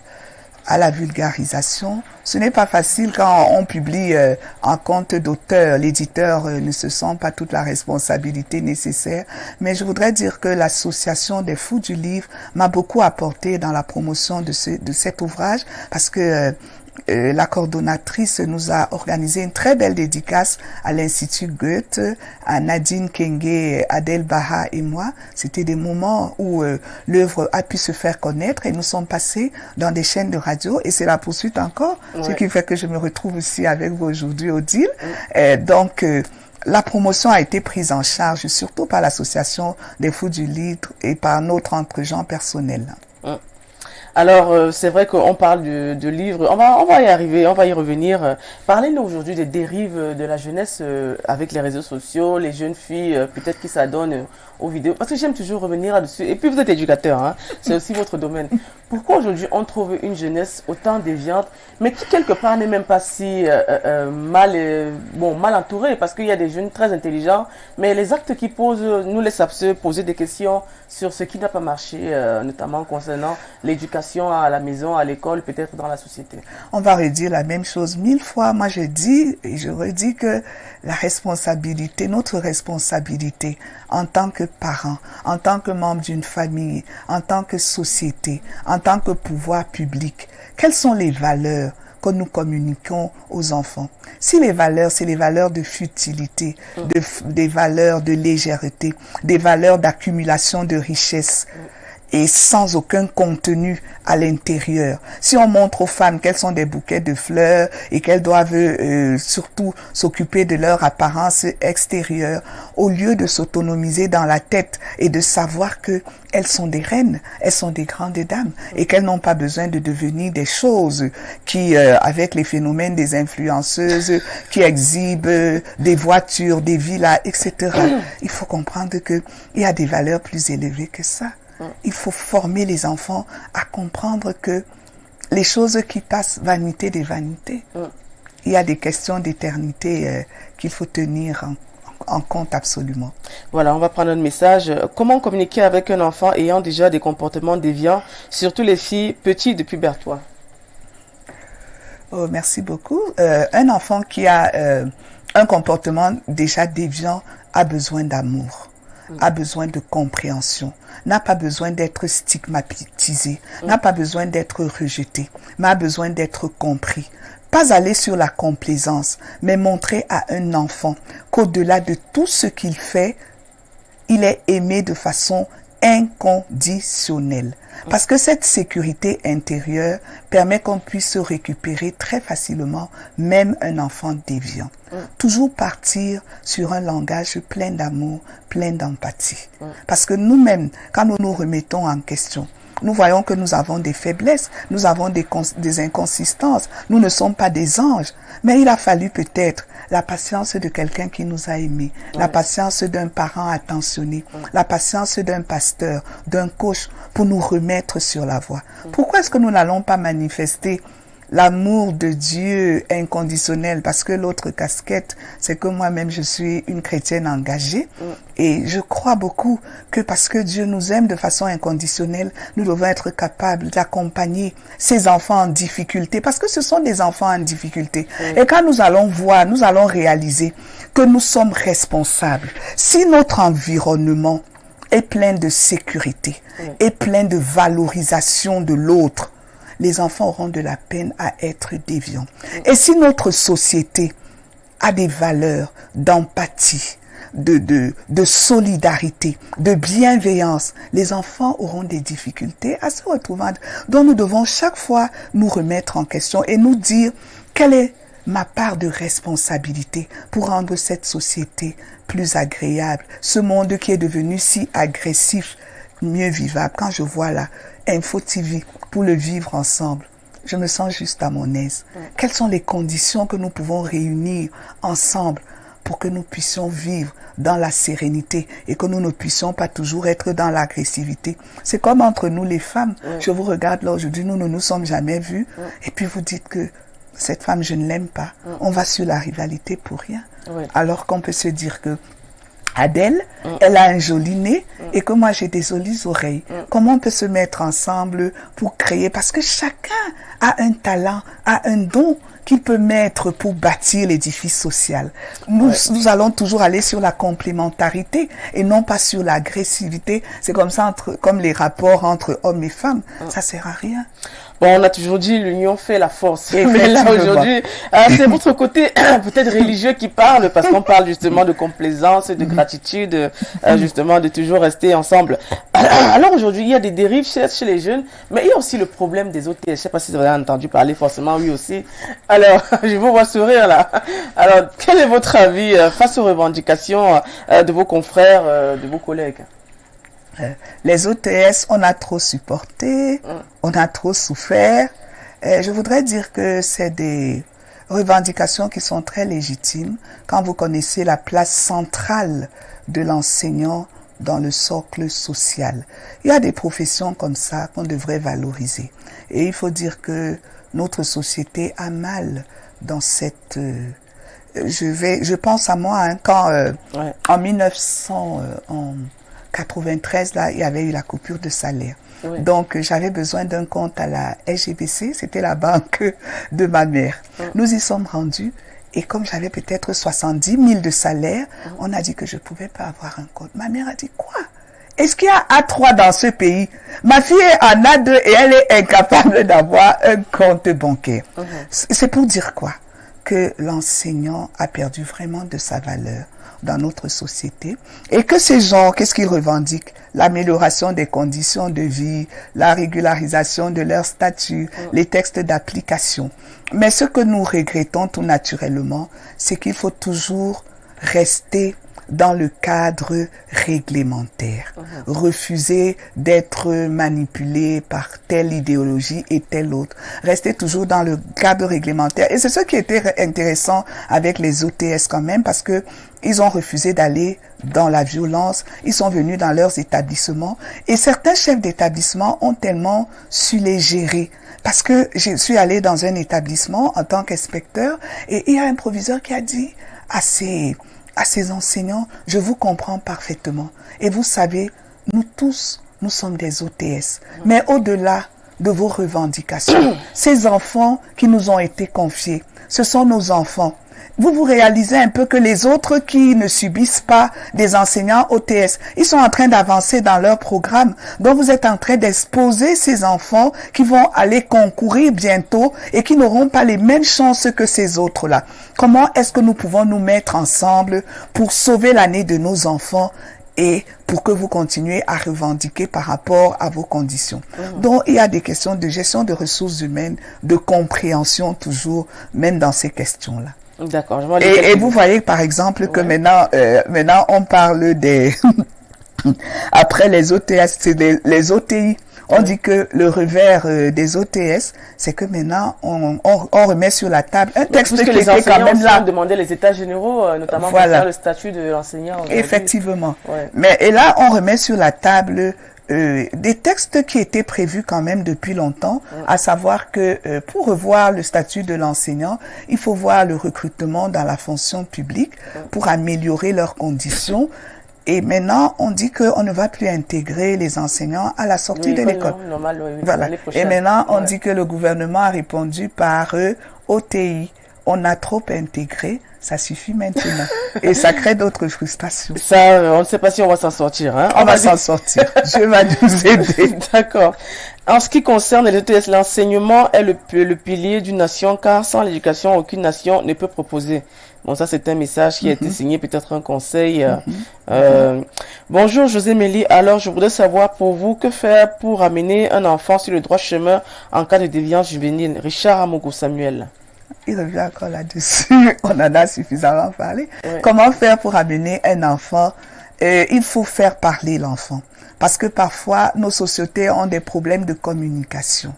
la vulgarisation, ce n'est pas facile quand on publie un compte d'auteur. L'éditeur ne se sent pas toute la responsabilité nécessaire. Mais je voudrais dire que l'association des Fous du Livre m'a beaucoup apporté dans la promotion de cet ouvrage parce que la coordonnatrice nous a organisé une très belle dédicace à l'Institut Goethe, à Nadine Kenge, Adèle Baha et moi. C'était des moments où l'œuvre a pu se faire connaître et nous sommes passés dans des chaînes de radio et c'est la poursuite encore, ce qui fait que je me retrouve ici avec vous aujourd'hui au DIL. Donc, la promotion a été prise en charge surtout par l'association des Fous du Livre et par notre entre-gens personnel. Alors, c'est vrai qu'on parle de livres, on va y arriver, on va y revenir. Parlez-nous aujourd'hui des dérives de la jeunesse avec les réseaux sociaux, les jeunes filles, peut-être qui s'adonnent aux vidéos. Parce que j'aime toujours revenir là-dessus. Et puis, vous êtes éducateur, hein, c'est aussi votre domaine. Pourquoi aujourd'hui on trouve une jeunesse autant déviante, mais qui quelque part n'est même pas si mal entourée, parce qu'il y a des jeunes très intelligents, mais les actes qu'ils posent nous laissent se poser des questions sur ce qui n'a pas marché, notamment concernant l'éducation à la maison, à l'école, peut-être dans la société. On va redire la même chose 1000 fois. Moi, je dis et je redis que la responsabilité, notre responsabilité en tant que parents, en tant que membre d'une famille, en tant que société, en tant que pouvoir public, quelles sont les valeurs que nous communiquons aux enfants? Si les valeurs, c'est les valeurs de futilité, des valeurs de légèreté, des valeurs d'accumulation de richesses, et sans aucun contenu à l'intérieur. Si on montre aux femmes qu'elles sont des bouquets de fleurs et qu'elles doivent surtout s'occuper de leur apparence extérieure, au lieu de s'autonomiser dans la tête et de savoir que elles sont des reines, elles sont des grandes dames et qu'elles n'ont pas besoin de devenir des choses qui, avec les phénomènes des influenceuses, qui exhibent des voitures, des villas, etc. Il faut comprendre que il y a des valeurs plus élevées que ça. Il faut former les enfants à comprendre que les choses qui passent, vanité des vanités. Il y a des questions d'éternité qu'il faut tenir en compte absolument. Voilà, on va prendre un message. Comment communiquer avec un enfant ayant déjà des comportements déviants, surtout les filles petites de pubertoire? Oh, merci beaucoup. Un enfant qui a un comportement déjà déviant a besoin d'amour, a besoin de compréhension, n'a pas besoin d'être stigmatisé, n'a pas besoin d'être rejeté, mais a besoin d'être compris. Pas aller sur la complaisance, mais montrer à un enfant qu'au-delà de tout ce qu'il fait, il est aimé de façon inconditionnelle. Parce que cette sécurité intérieure permet qu'on puisse se récupérer très facilement, même un enfant déviant. Toujours partir sur un langage plein d'amour, plein d'empathie. Parce que nous-mêmes, quand nous nous remettons en question, nous voyons que nous avons des faiblesses, nous avons des inconsistances, nous ne sommes pas des anges. Mais il a fallu peut-être la patience de quelqu'un qui nous a aimés, la patience d'un parent attentionné, la patience d'un pasteur, d'un coach pour nous remettre sur la voie. Pourquoi est-ce que nous n'allons pas manifester l'amour de Dieu inconditionnel, parce que l'autre casquette, c'est que moi-même je suis une chrétienne engagée et je crois beaucoup que parce que Dieu nous aime de façon inconditionnelle, nous devons être capables d'accompagner ces enfants en difficulté, parce que ce sont des enfants en difficulté. Et quand nous allons voir, nous allons réaliser que nous sommes responsables. Si notre environnement est plein de sécurité, est plein de valorisation de l'autre, les enfants auront de la peine à être déviants. Et si notre société a des valeurs d'empathie, de solidarité, de bienveillance, les enfants auront des difficultés à se retrouver. Donc nous devons chaque fois nous remettre en question et nous dire quelle est ma part de responsabilité pour rendre cette société plus agréable. Ce monde qui est devenu si agressif, mieux vivable. Quand je vois la Info TV pour le vivre ensemble, je me sens juste à mon aise. Quelles sont les conditions que nous pouvons réunir ensemble pour que nous puissions vivre dans la sérénité et que nous ne puissions pas toujours être dans l'agressivité. C'est comme entre nous les femmes. Je vous regarde là aujourd'hui, nous ne nous sommes jamais vus et puis vous dites que cette femme, je ne l'aime pas. On va sur la rivalité pour rien. Alors qu'on peut se dire que Adèle, elle a un joli nez et que moi j'ai des jolies oreilles. Comment on peut se mettre ensemble pour créer? Parce que chacun a un talent, a un don qu'il peut mettre pour bâtir l'édifice social. Nous allons toujours aller sur la complémentarité et non pas sur l'agressivité. C'est comme ça, comme les rapports entre hommes et femmes. Ça sert à rien. Bon, on a toujours dit l'union fait la force. Mais là, aujourd'hui, c'est votre côté peut-être religieux qui parle, parce qu'on parle justement de complaisance, de gratitude, justement de toujours rester ensemble. Alors aujourd'hui, il y a des dérives chez les jeunes, mais il y a aussi le problème des OTS. Je ne sais pas si vous avez entendu parler, forcément, oui aussi. Alors, je vous vois sourire là. Alors, quel est votre avis face aux revendications de vos confrères, de vos collègues? Les OTS, on a trop supporté, on a trop souffert. Je voudrais dire que c'est des revendications qui sont très légitimes quand vous connaissez la place centrale de l'enseignant dans le socle social. Il y a des professions comme ça qu'on devrait valoriser. Et il faut dire que notre société a mal dans cette... je pense à moi, hein, quand en 1993, là, il y avait eu la coupure de salaire. Donc, j'avais besoin d'un compte à la SGBC, c'était la banque de ma mère. Nous y sommes rendus et comme j'avais peut-être 70 000 de salaire, on a dit que je ne pouvais pas avoir un compte. Ma mère a dit, quoi? Est-ce qu'il y a A3 dans ce pays? Ma fille en a 2 et elle est incapable d'avoir un compte bancaire. C'est pour dire quoi? Que l'enseignant a perdu vraiment de sa valeur dans notre société et que ces gens, qu'est-ce qu'ils revendiquent? L'amélioration des conditions de vie, la régularisation de leur statut, les textes d'application. Mais ce que nous regrettons tout naturellement, c'est qu'il faut toujours rester dans le cadre réglementaire, refuser d'être manipulé par telle idéologie et telle autre, rester toujours dans le cadre réglementaire. Et c'est ce qui était intéressant avec les OTS quand même, parce que ils ont refusé d'aller dans la violence, ils sont venus dans leurs établissements, et certains chefs d'établissement ont tellement su les gérer. Parce que je suis allée dans un établissement en tant qu'inspecteur, et il y a un proviseur qui a dit à ces enseignants, je vous comprends parfaitement. Et vous savez, nous tous, nous sommes des OTS. Mais au-delà de vos revendications, ces enfants qui nous ont été confiés, ce sont nos enfants. Vous réalisez un peu que les autres qui ne subissent pas des enseignants OTS, ils sont en train d'avancer dans leur programme. Donc vous êtes en train d'exposer ces enfants qui vont aller concourir bientôt et qui n'auront pas les mêmes chances que ces autres-là. Comment est-ce que nous pouvons nous mettre ensemble pour sauver l'année de nos enfants et pour que vous continuez à revendiquer par rapport à vos conditions. Donc, il y a des questions de gestion de ressources humaines, de compréhension toujours, même dans ces questions-là. D'accord. Et vous voyez, par exemple, que maintenant, on parle des... Après les OTS, c'est les OTI. On dit que le revers des OTS, c'est que maintenant, on remet sur la table un texte qui était quand même là. Demander les états généraux, notamment pour faire le statut de l'enseignant. Effectivement. Ouais. Mais, et là, on remet sur la table des textes qui étaient prévus quand même depuis longtemps, à savoir que pour revoir le statut de l'enseignant, il faut voir le recrutement dans la fonction publique pour améliorer leurs conditions. Et maintenant, on dit qu'on ne va plus intégrer les enseignants à la sortie de l'école. Voilà. Et maintenant, on dit que le gouvernement a répondu par OTI. On a trop intégré, ça suffit maintenant. Et ça crée d'autres frustrations. Ça, on ne sait pas si on va s'en sortir. Hein? On va s'en sortir. Dieu va nous aider. D'accord. En ce qui concerne les ETS, l'enseignement est le pilier d'une nation, car sans l'éducation, aucune nation ne peut proposer. Bon, ça, c'est un message qui a été signé, peut-être un conseil. Bonjour, José Mélie. Alors, je voudrais savoir pour vous, que faire pour amener un enfant sur le droit chemin en cas de déviance juvénile? Richard Amogo Samuel. Il revient encore là-dessus. On en a suffisamment parlé. Oui. Comment faire pour amener un enfant? Il faut faire parler l'enfant. Parce que parfois, nos sociétés ont des problèmes de communication.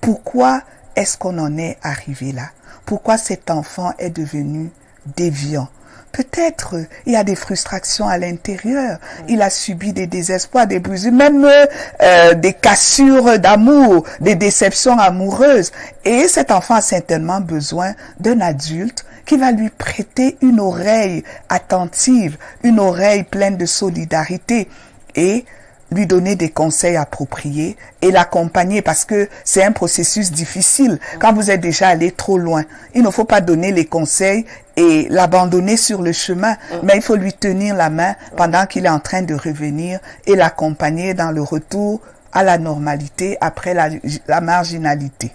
Pourquoi est-ce qu'on en est arrivé là? Pourquoi cet enfant est devenu déviant? Peut-être il y a des frustrations à l'intérieur. Il a subi des désespoirs, des brisures, même des cassures d'amour, des déceptions amoureuses. Et cet enfant a certainement besoin d'un adulte qui va lui prêter une oreille attentive, une oreille pleine de solidarité et lui donner des conseils appropriés et l'accompagner parce que c'est un processus difficile. Quand vous êtes déjà allé trop loin, il ne faut pas donner les conseils et l'abandonner sur le chemin, mais il faut lui tenir la main pendant qu'il est en train de revenir et l'accompagner dans le retour à la normalité après la marginalité.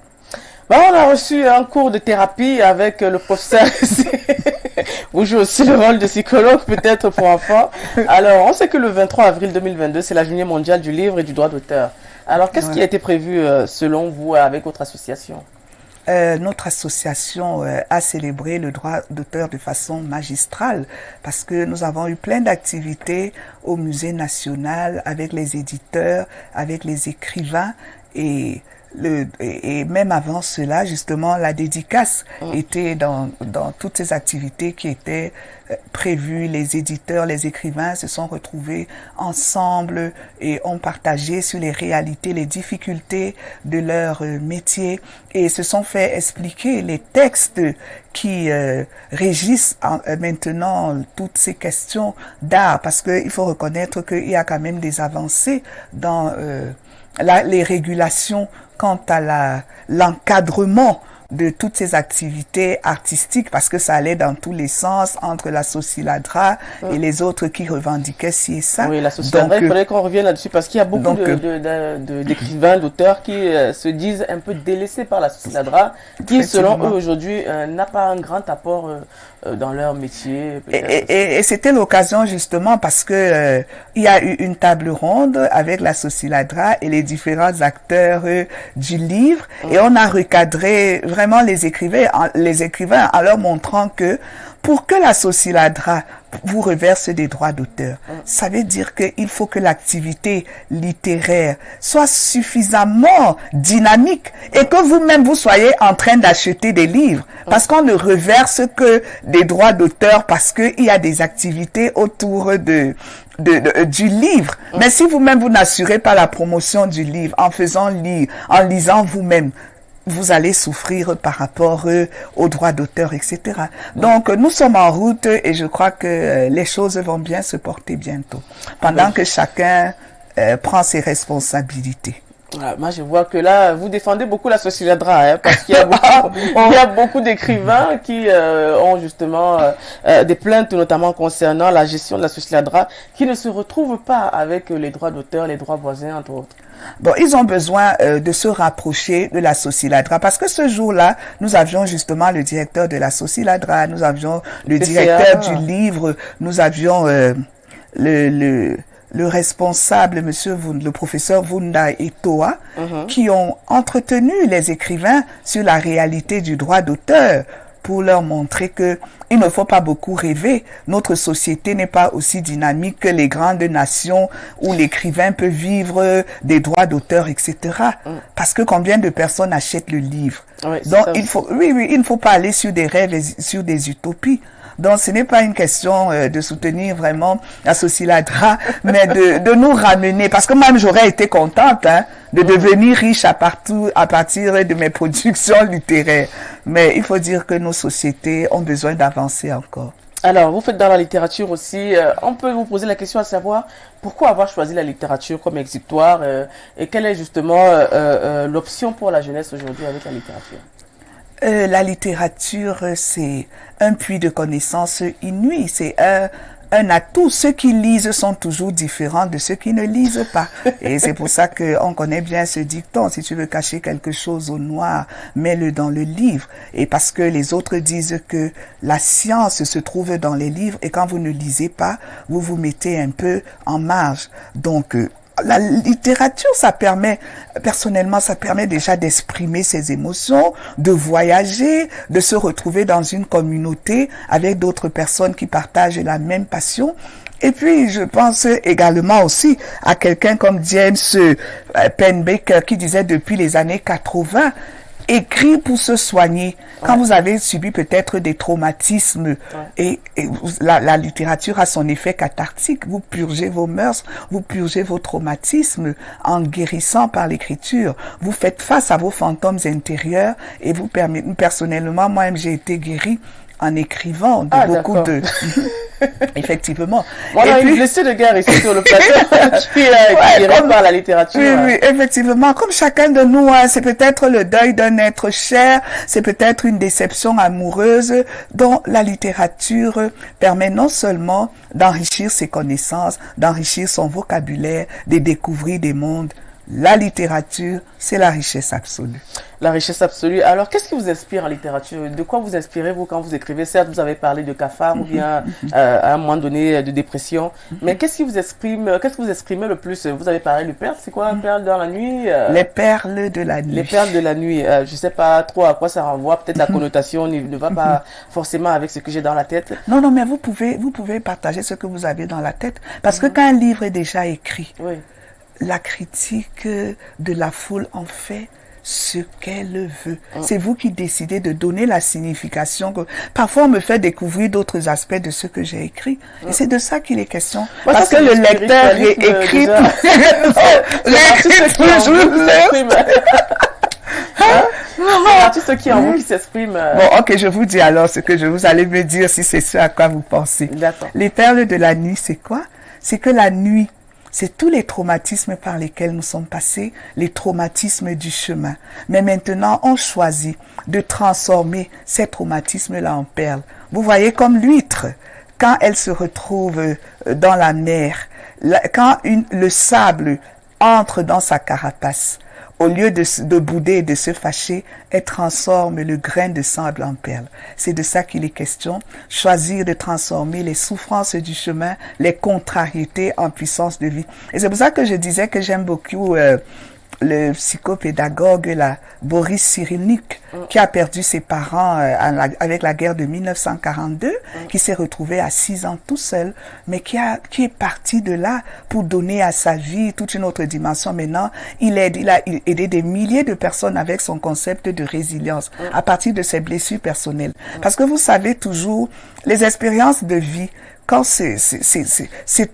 Bon, on a reçu un cours de thérapie avec le professeur. Vous jouez aussi le rôle de psychologue, peut-être pour enfants. Alors, on sait que le 23 avril 2022, c'est la journée mondiale du livre et du droit d'auteur. Alors, qu'est-ce qui a été prévu, selon vous, avec votre association? Notre association a célébré le droit d'auteur de façon magistrale parce que nous avons eu plein d'activités au Musée national avec les éditeurs, avec les écrivains et même avant cela, justement, la dédicace était dans toutes ces activités qui étaient prévues. Les éditeurs, les écrivains se sont retrouvés ensemble et ont partagé sur les réalités, les difficultés de leur métier et se sont fait expliquer les textes qui régissent maintenant toutes ces questions d'art, parce qu'il faut reconnaître qu'il y a quand même des avancées dans les régulations quant à l'encadrement de toutes ces activités artistiques, parce que ça allait dans tous les sens entre la Sociladra et les autres qui revendiquaient ci et ça. Oui, la Sociladra, il faudrait qu'on revienne là-dessus, parce qu'il y a beaucoup d'écrivains, d'auteurs qui se disent un peu délaissés par la Sociladra, qui, selon eux, aujourd'hui, n'a pas un grand apport dans leur métier. Et c'était l'occasion, justement, parce que il y a eu une table ronde avec la Sociladra et les différents acteurs du livre, et on a recadré vraiment les écrivains en leur montrant que pour que la Sociladra vous reverse des droits d'auteur, ça veut dire qu'il faut que l'activité littéraire soit suffisamment dynamique et que vous-même vous soyez en train d'acheter des livres, parce qu'on ne reverse que des droits d'auteur parce qu'il y a des activités autour du livre. Mais si vous-même vous n'assurez pas la promotion du livre en faisant lire, en lisant vous-même, vous allez souffrir par rapport aux droits d'auteur, etc. Donc, nous sommes en route et je crois que les choses vont bien se porter bientôt, pendant que chacun prend ses responsabilités. Moi, je vois que là, vous défendez beaucoup la Sociladra, hein, parce qu'il y a beaucoup d'écrivains qui ont justement des plaintes, notamment concernant la gestion de la Sociladra, qui ne se retrouvent pas avec les droits d'auteur, les droits voisins, entre autres. Bon, ils ont besoin de se rapprocher de la Sociladra, parce que ce jour-là, nous avions justement le directeur de la Sociladra, nous avions le directeur du livre, nous avions le responsable, le professeur Vunda Etoa, qui ont entretenu les écrivains sur la réalité du droit d'auteur pour leur montrer que il ne faut pas beaucoup rêver. Notre société n'est pas aussi dynamique que les grandes nations où l'écrivain peut vivre des droits d'auteur, etc. Parce que combien de personnes achètent le livre? Donc, il ne faut pas aller sur des rêves et sur des utopies. Donc, ce n'est pas une question de soutenir vraiment la Sociladra, mais de nous ramener. Parce que même j'aurais été contente de devenir riche à partir de mes productions littéraires. Mais il faut dire que nos sociétés ont besoin d'avancer encore. Alors, vous faites dans la littérature aussi, on peut vous poser la question à savoir pourquoi avoir choisi la littérature comme exutoire et quelle est justement l'option pour la jeunesse aujourd'hui avec la littérature? La littérature, c'est un puits de connaissances inouï, c'est un atout. Ceux qui lisent sont toujours différents de ceux qui ne lisent pas. Et c'est pour ça qu'on connaît bien ce dicton. Si tu veux cacher quelque chose au noir, mets-le dans le livre. Et parce que les autres disent que la science se trouve dans les livres et quand vous ne lisez pas, vous vous mettez un peu en marge. Donc, la littérature, personnellement, ça permet déjà d'exprimer ses émotions, de voyager, de se retrouver dans une communauté avec d'autres personnes qui partagent la même passion. Et puis, je pense également aussi à quelqu'un comme James Pennebaker qui disait depuis les années 80, écrit pour se soigner. Quand vous avez subi peut-être des traumatismes et la littérature a son effet cathartique. Vous purgez vos mœurs, vous purgez vos traumatismes en guérissant par l'écriture. Vous faites face à vos fantômes intérieurs et vous permettez, personnellement, moi-même, j'ai été guérie en écrivant beaucoup de... Effectivement. Voilà une blessée de guerre ici sur le plateau qui est guérie par la littérature. Oui, effectivement. Comme chacun de nous, c'est peut-être le deuil d'un être cher, c'est peut-être une déception amoureuse dont la littérature permet non seulement d'enrichir ses connaissances, d'enrichir son vocabulaire, de découvrir des mondes. La littérature, c'est la richesse absolue. La richesse absolue. Alors, qu'est-ce qui vous inspire en littérature? De quoi vous inspirez-vous quand vous écrivez? Certes, vous avez parlé de cafard ou bien à un moment donné de dépression. Mais qu'est-ce qui vous exprimez le plus? Vous avez parlé de perles. C'est quoi, perles dans la nuit? Les perles de la nuit. Les perles de la nuit. Je sais pas trop à quoi ça renvoie. Peut-être la connotation ne va pas forcément avec ce que j'ai dans la tête. Non, mais vous pouvez partager ce que vous avez dans la tête. Parce que quand un livre est déjà écrit, la critique de la foule en fait ce qu'elle veut. C'est vous qui décidez de donner la signification. Parfois, on me fait découvrir d'autres aspects de ce que j'ai écrit. Et c'est de ça qu'il est question. Parce que le lecteur écrit toujours. Tout ce qui est en vous qui s'exprime. Bon, ok, je vous dis alors ce que vous allez me dire si c'est ce à quoi vous pensez. Les perles de la nuit, c'est quoi? C'est que la nuit, c'est tous les traumatismes par lesquels nous sommes passés, les traumatismes du chemin. Mais maintenant, on choisit de transformer ces traumatismes-là en perles. Vous voyez comme l'huître, quand elle se retrouve dans la mer, quand le sable entre dans sa carapace, au lieu de bouder et de se fâcher, elle transforme le grain de sable en perle. C'est de ça qu'il est question. Choisir de transformer les souffrances du chemin, les contrariétés en puissance de vie. Et c'est pour ça que je disais que j'aime beaucoup le psychopédagogue Boris Cyrulnik, qui a perdu ses parents avec la guerre de 1942, qui s'est retrouvé à 6 ans tout seul, mais qui est parti de là pour donner à sa vie toute une autre dimension. Maintenant, il a aidé des milliers de personnes avec son concept de résilience, à partir de ses blessures personnelles. Parce que vous savez toujours, les expériences de vie, quand c'est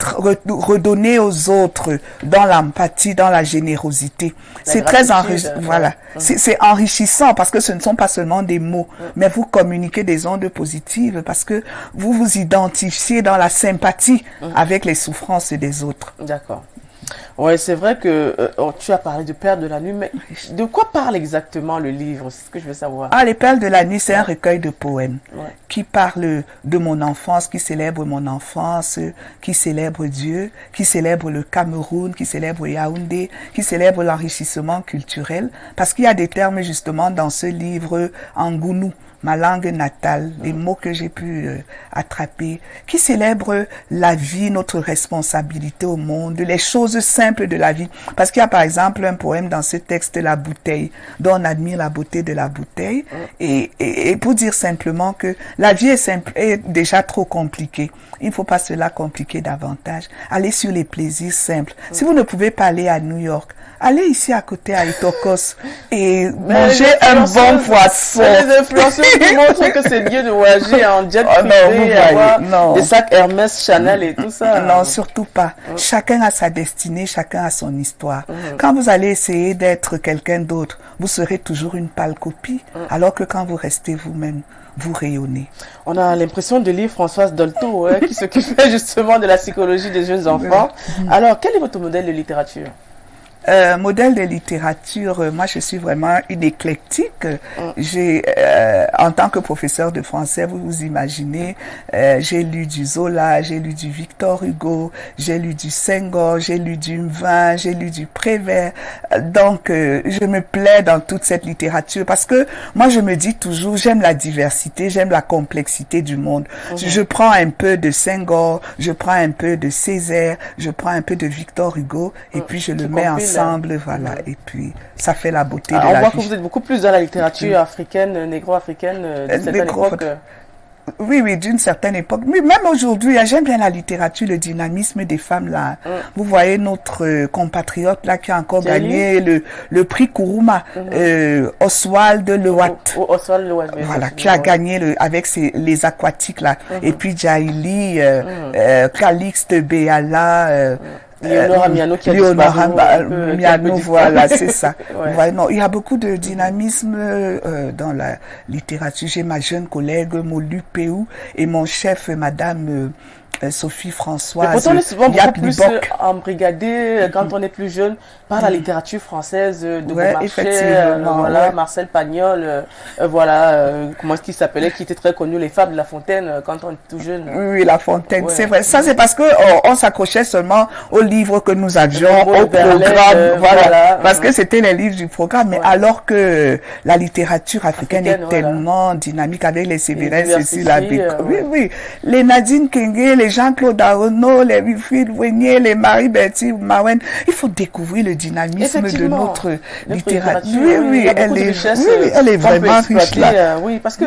redonné aux autres dans l'empathie, dans la générosité, c'est très enrichissant. Voilà, c'est enrichissant parce que ce ne sont pas seulement des mots, mais vous communiquez des ondes positives parce que vous vous identifiez dans la sympathie avec les souffrances des autres. D'accord. Oui, c'est vrai que tu as parlé de perles de la nuit, mais de quoi parle exactement le livre? C'est ce que je veux savoir. Les perles de la nuit, c'est un recueil de poèmes qui parle de mon enfance, qui célèbre mon enfance, qui célèbre Dieu, qui célèbre le Cameroun, qui célèbre Yaoundé, qui célèbre l'enrichissement culturel, parce qu'il y a des termes justement dans ce livre en gounou, ma langue natale, les mots que j'ai pu attraper, qui célèbrent la vie, notre responsabilité au monde, les choses simples de la vie. Parce qu'il y a par exemple un poème dans ce texte, La bouteille, dont on admire la beauté de la bouteille, et pour dire simplement que la vie est déjà trop compliquée. Il ne faut pas cela compliquer davantage. Allez sur les plaisirs simples. Si vous ne pouvez pas aller à New York, allez ici à côté à Itokos et mangez un bon poisson. Les influenceurs qui montrent que c'est mieux de voyager en jet privé, avoir des sacs Hermès, Chanel et tout ça. Non, surtout pas. Chacun a sa destinée, chacun a son histoire. Quand vous allez essayer d'être quelqu'un d'autre, vous serez toujours une pâle copie, alors que quand vous restez vous-même, vous rayonnez. On a l'impression de lire Françoise Dolto, qui s'occupait justement de la psychologie des jeunes enfants. Alors, quel est votre modèle de littérature? Modèle de littérature, moi je suis vraiment une éclectique. J'ai, en tant que professeur de français, vous vous imaginez, j'ai lu du Zola, j'ai lu du Victor Hugo, j'ai lu du Senghor, j'ai lu du Mvin, j'ai lu du Prévert. Donc, je me plais dans toute cette littérature parce que moi je me dis toujours, j'aime la diversité, j'aime la complexité du monde. Je prends un peu de Senghor, je prends un peu de Césaire, je prends un peu de Victor Hugo et puis je le mets ensemble. Voilà, et puis ça fait la beauté de la vie. On voit que vous êtes beaucoup plus dans la littérature africaine, négro-africaine, d'une certaine époque. Oui, oui, d'une certaine époque. Mais même aujourd'hui, j'aime bien la littérature, le dynamisme des femmes là. Vous voyez notre compatriote là qui a encore gagné le prix Kuruma, Oswald Lewat. Oswald Lewat. Voilà, qui a gagné avec les aquatiques là. Et puis Jaili, Calixte Béala. Léonora Miano qui a Miano, voilà, c'est ça. Voilà, non, il y a beaucoup de dynamisme dans la littérature. J'ai ma jeune collègue Molu Péou et mon chef, madame Sophie Françoise. Mais pourtant, on est souvent beaucoup plus embrigadé quand on est plus jeune par la littérature française de Beaumarchais, voilà, Marcel Pagnol, voilà, comment est-ce qu'il s'appelait, qui était très connu, les Fables de La Fontaine quand on est tout jeune. Oui, La Fontaine, c'est vrai. Ça, c'est parce que on s'accrochait seulement aux livres que nous avions, au programme, voilà, parce que c'était les livres du programme. Mais alors que la littérature africaine est tellement dynamique avec les Sévérin, Cécile Abéco, oui, les Nadine Kenge, les Jean-Claude Arono, les Wilfrid Wenier, les Marie-Bertie Mawen, il faut découvrir le dynamisme de notre littérature. Oui, elle est vraiment riche là. Oui, parce que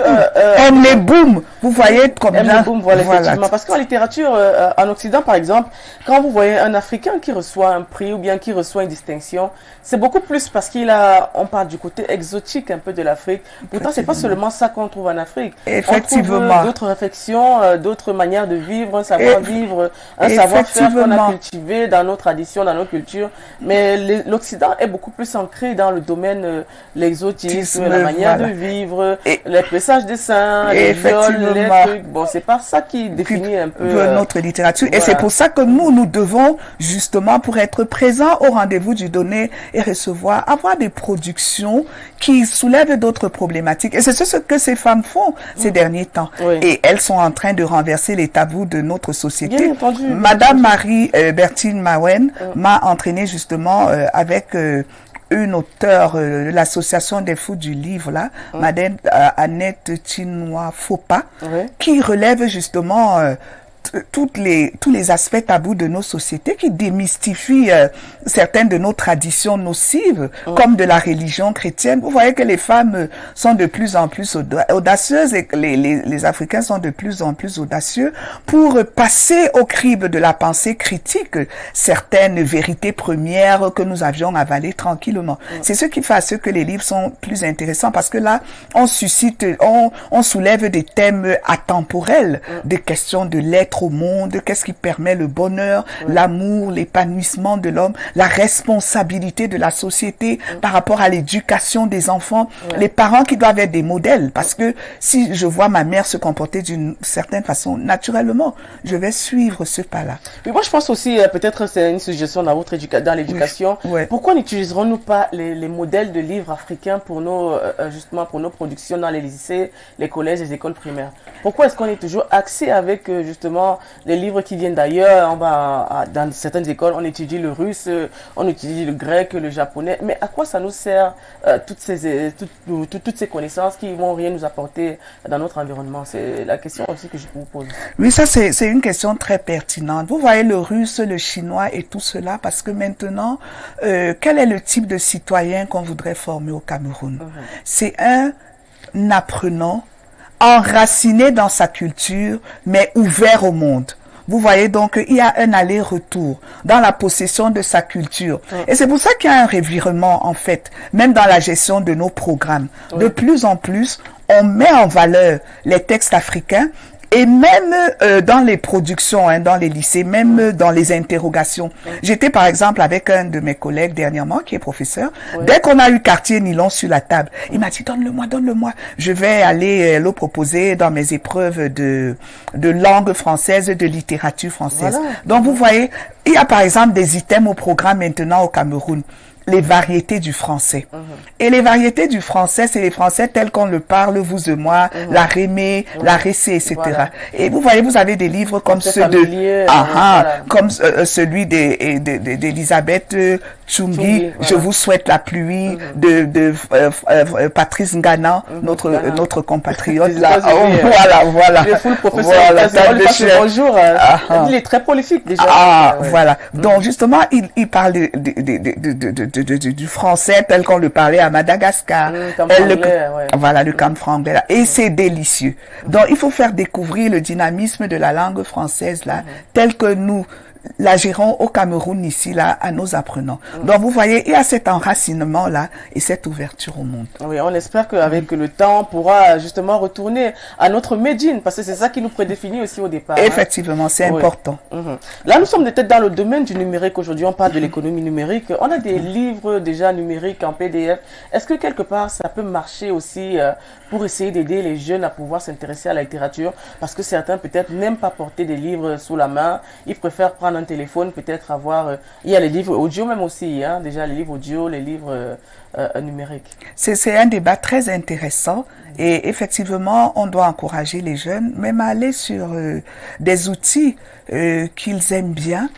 on est boom. Vous voyez combien. On est boom, voilà, effectivement. Parce qu'en littérature, en Occident, par exemple, quand vous voyez un Africain qui reçoit un prix ou bien qui reçoit une distinction, c'est beaucoup plus parce on parle du côté exotique un peu de l'Afrique. Pourtant, c'est pas seulement ça qu'on trouve en Afrique. Effectivement. On trouve d'autres réflexions, d'autres manières de vivre, un savoir-vivre, un savoir-faire qu'on a cultivé dans nos traditions, dans nos cultures. Mais l'Occident est beaucoup plus ancré dans le domaine l'exotisme, la manière de vivre, les pressages des seins, les viols, les trucs. Bon, c'est pas ça qui définit un peu notre littérature. Voilà. Et c'est pour ça que nous devons, justement, pour être présents au rendez-vous du donner et recevoir, avoir des productions qui soulèvent d'autres problématiques. Et c'est ce que ces femmes font ces derniers temps. Oui. Et elles sont en train de renverser les tabous de notre société. Bien entendu, Madame Marie Bertine Mawen m'a entraîné justement avec une auteure de l'association des fous du livre là, Madame Annette Chinois Fopa, qui relève justement tous les aspects tabous de nos sociétés, qui démystifient certaines de nos traditions nocives, comme de la religion chrétienne. Vous voyez que les femmes sont de plus en plus audacieuses et que les Africains sont de plus en plus audacieux pour passer au crible de la pensée critique certaines vérités premières que nous avions avalées tranquillement. C'est ce qui fait à ce que les livres sont plus intéressants, parce que là, on suscite, on soulève des thèmes atemporels, des questions de l'être au monde, qu'est-ce qui permet le bonheur, l'amour, l'épanouissement de l'homme, la responsabilité de la société par rapport à l'éducation des enfants, les parents qui doivent être des modèles, parce que si je vois ma mère se comporter d'une certaine façon, naturellement, je vais suivre ce pas-là. Mais moi, je pense aussi, peut-être c'est une suggestion dans votre dans l'éducation, pourquoi n'utiliserons-nous pas les modèles de livres africains pour justement pour nos productions dans les lycées, les collèges, les écoles primaires? Pourquoi est-ce qu'on est toujours axé avec justement les livres qui viennent d'ailleurs? Dans certaines écoles, on étudie le russe, on étudie le grec, le japonais. Mais à quoi ça nous sert toutes ces connaissances qui vont rien nous apporter dans notre environnement? C'est la question aussi que je vous pose. Oui, ça c'est une question très pertinente. Vous voyez le russe, le chinois et tout cela, parce que maintenant, quel est le type de citoyen qu'on voudrait former au Cameroun? C'est un apprenant enraciné dans sa culture, mais ouvert au monde. Vous voyez, donc, il y a un aller-retour dans la possession de sa culture. Et c'est pour ça qu'il y a un revirement, en fait, même dans la gestion de nos programmes. De plus en plus, on met en valeur les textes africains. Et même dans les productions, dans les lycées, même dans les interrogations. J'étais par exemple avec un de mes collègues dernièrement qui est professeur. Dès qu'on a eu Quartier Nylon sur la table, il m'a dit donne-le-moi, donne-le-moi. Je vais aller le proposer dans mes épreuves de langue française, de littérature française. Voilà. Donc vous voyez, il y a par exemple des items au programme maintenant au Cameroun. Les variétés du français. Et les variétés du français, c'est les français tels qu'on le parle, vous et moi, la Rémé, la Récé, etc. Voilà. Et vous voyez, vous avez des livres comme ceux de, comme celui d'Elisabeth Tchungi, Je vous souhaite la pluie, de Patrice Ngana, notre compatriote là. Voilà. Le full professeur, bonjour. Il est très prolifique déjà. Voilà. Donc justement, il parle du français tel qu'on le parlait à Madagascar. Voilà, le camp anglais. Et c'est délicieux. Donc, il faut faire découvrir le dynamisme de la langue française là, tel que nous la gérons au Cameroun ici là à nos apprenants. Donc vous voyez, il y a cet enracinement là et cette ouverture au monde. Oui, on espère qu'avec le temps on pourra justement retourner à notre Médine parce que c'est ça qui nous prédéfinit aussi au départ. Effectivement, c'est important. Là, nous sommes peut-être dans le domaine du numérique aujourd'hui. On parle de l'économie numérique. On a des livres déjà numériques en PDF. Est-ce que quelque part ça peut marcher aussi pour essayer d'aider les jeunes à pouvoir s'intéresser à la littérature parce que certains peut-être n'aiment pas porter des livres sous la main. Ils préfèrent prendre un téléphone, peut-être avoir... il y a les livres audio même aussi, déjà les livres audio, les livres numériques. C'est un débat très intéressant et effectivement, on doit encourager les jeunes même à aller sur des outils qu'ils aiment bien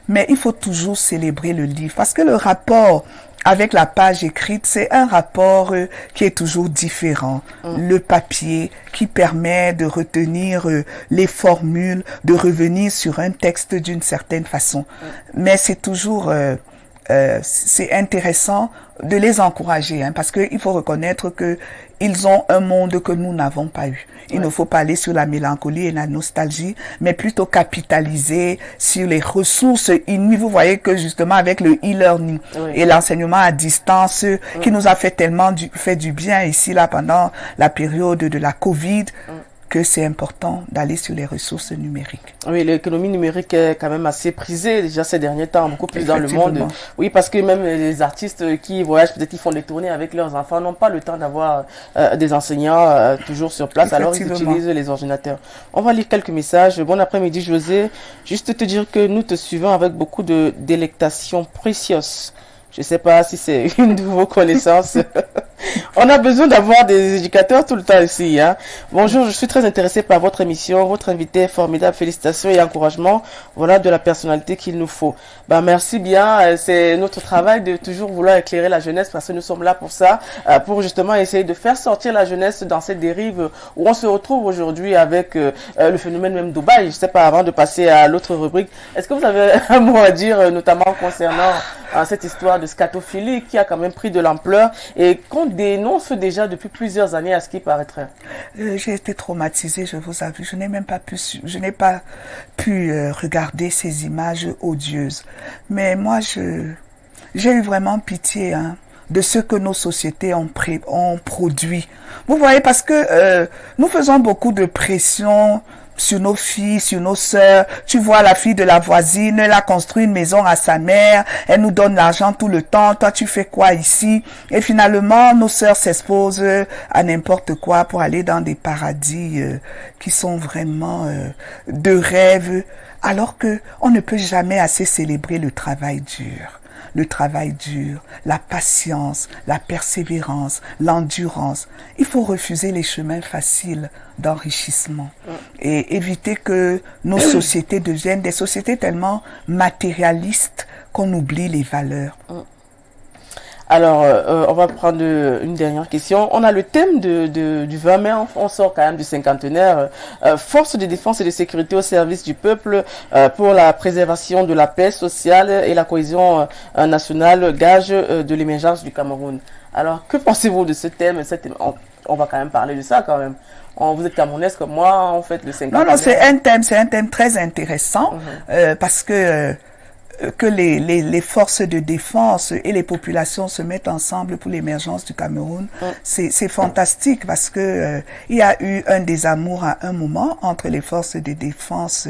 mais il faut toujours célébrer le livre parce que le rapport avec la page écrite, c'est un rapport qui est toujours différent. Le papier qui permet de retenir les formules, de revenir sur un texte d'une certaine façon. Mais c'est toujours... c'est intéressant de les encourager parce qu'il faut reconnaître que ils ont un monde que nous n'avons pas eu. Il ne faut pas aller sur la mélancolie et la nostalgie, mais plutôt capitaliser sur les ressources inouïes. Vous voyez que justement avec le e-learning et l'enseignement à distance qui nous a fait fait du bien ici là pendant la période de la Covid, que c'est important d'aller sur les ressources numériques. Oui, l'économie numérique est quand même assez prisée déjà ces derniers temps, beaucoup plus dans le monde. Oui, parce que même les artistes qui voyagent, peut-être ils font des tournées avec leurs enfants, n'ont pas le temps d'avoir des enseignants toujours sur place, alors ils utilisent les ordinateurs. On va lire quelques messages. Bon après-midi José, juste te dire que nous te suivons avec beaucoup de délectation précieuse. Je ne sais pas si c'est une de vos connaissances. On a besoin d'avoir des éducateurs tout le temps ici. Bonjour, je suis très intéressé par votre émission. Votre invité est formidable. Félicitations et encouragement. Voilà de la personnalité qu'il nous faut. Merci bien. C'est notre travail de toujours vouloir éclairer la jeunesse parce que nous sommes là pour ça, pour justement essayer de faire sortir la jeunesse dans cette dérive où on se retrouve aujourd'hui avec le phénomène même Dubaï. Je ne sais pas, avant de passer à l'autre rubrique, est-ce que vous avez un mot à dire notamment concernant cette histoire de scatophilie qui a quand même pris de l'ampleur et qu'on dénonce déjà depuis plusieurs années à ce qui paraîtrait? J'ai été traumatisée, je vous avoue. Je n'ai pas pu regarder ces images odieuses. Mais moi, j'ai eu vraiment pitié de ce que nos sociétés ont produit. Vous voyez, parce que nous faisons beaucoup de pression sur nos filles, sur nos sœurs. Tu vois la fille de la voisine, elle a construit une maison à sa mère, elle nous donne l'argent tout le temps, toi tu fais quoi ici? Et finalement, nos sœurs s'exposent à n'importe quoi pour aller dans des paradis qui sont vraiment de rêve, alors que on ne peut jamais assez célébrer le travail dur. Le travail dur, la patience, la persévérance, l'endurance. Il faut refuser les chemins faciles d'enrichissement et éviter que nos sociétés deviennent des sociétés tellement matérialistes qu'on oublie les valeurs. Alors, on va prendre une dernière question. On a le thème du 20 mai, on sort quand même du cinquantenaire. Force de défense et de sécurité au service du peuple pour la préservation de la paix sociale et la cohésion nationale, gage de l'émergence du Cameroun. Alors, que pensez-vous de ce thème? On va quand même parler de ça quand même. Vous êtes camerounaise comme moi, on fête le 5 Non, non, avril. c'est un thème très intéressant parce que les forces de défense et les populations se mettent ensemble pour l'émergence du Cameroun. C'est fantastique parce que il y a eu un désamour à un moment entre les forces de défense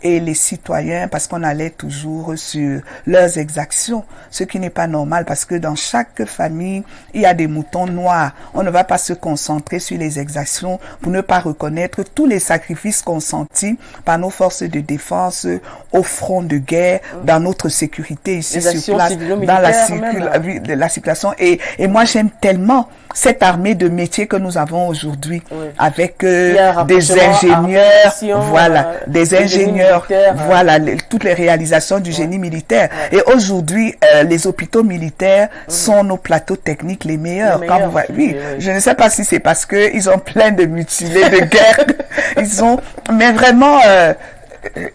et les citoyens parce qu'on allait toujours sur leurs exactions, ce qui n'est pas normal parce que dans chaque famille, il y a des moutons noirs. On ne va pas se concentrer sur les exactions pour ne pas reconnaître tous les sacrifices consentis par nos forces de défense au front de guerre, dans notre sécurité ici sur place, dans la circulation. Et moi, j'aime tellement cette armée de métiers que nous avons aujourd'hui, avec des ingénieurs, voilà, des ingénieurs, voilà, toutes les réalisations du génie militaire. Et aujourd'hui, les hôpitaux militaires sont nos plateaux techniques les meilleurs. Quand vous voyez, oui, je ne sais pas si c'est parce que ils ont plein de mutilés de guerre, mais vraiment.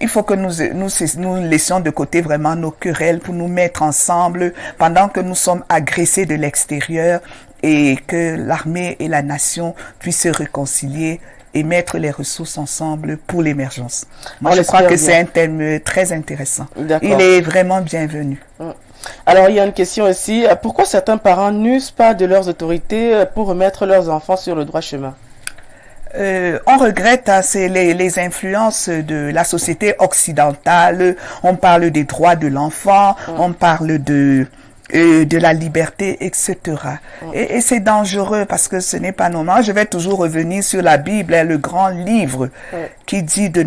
Il faut que nous laissions de côté vraiment nos querelles pour nous mettre ensemble pendant que nous sommes agressés de l'extérieur et que l'armée et la nation puissent se réconcilier et mettre les ressources ensemble pour l'émergence. Moi, je crois que c'est un thème très intéressant. Il est vraiment bienvenu. Alors, il y a une question aussi. Pourquoi certains parents n'usent pas de leurs autorités pour remettre leurs enfants sur le droit chemin? On regrette, c'est les influences de la société occidentale. On parle des droits de l'enfant, on parle de la liberté, etc. Et c'est dangereux parce que ce n'est pas normal. Je vais toujours revenir sur la Bible, le grand livre qui dit de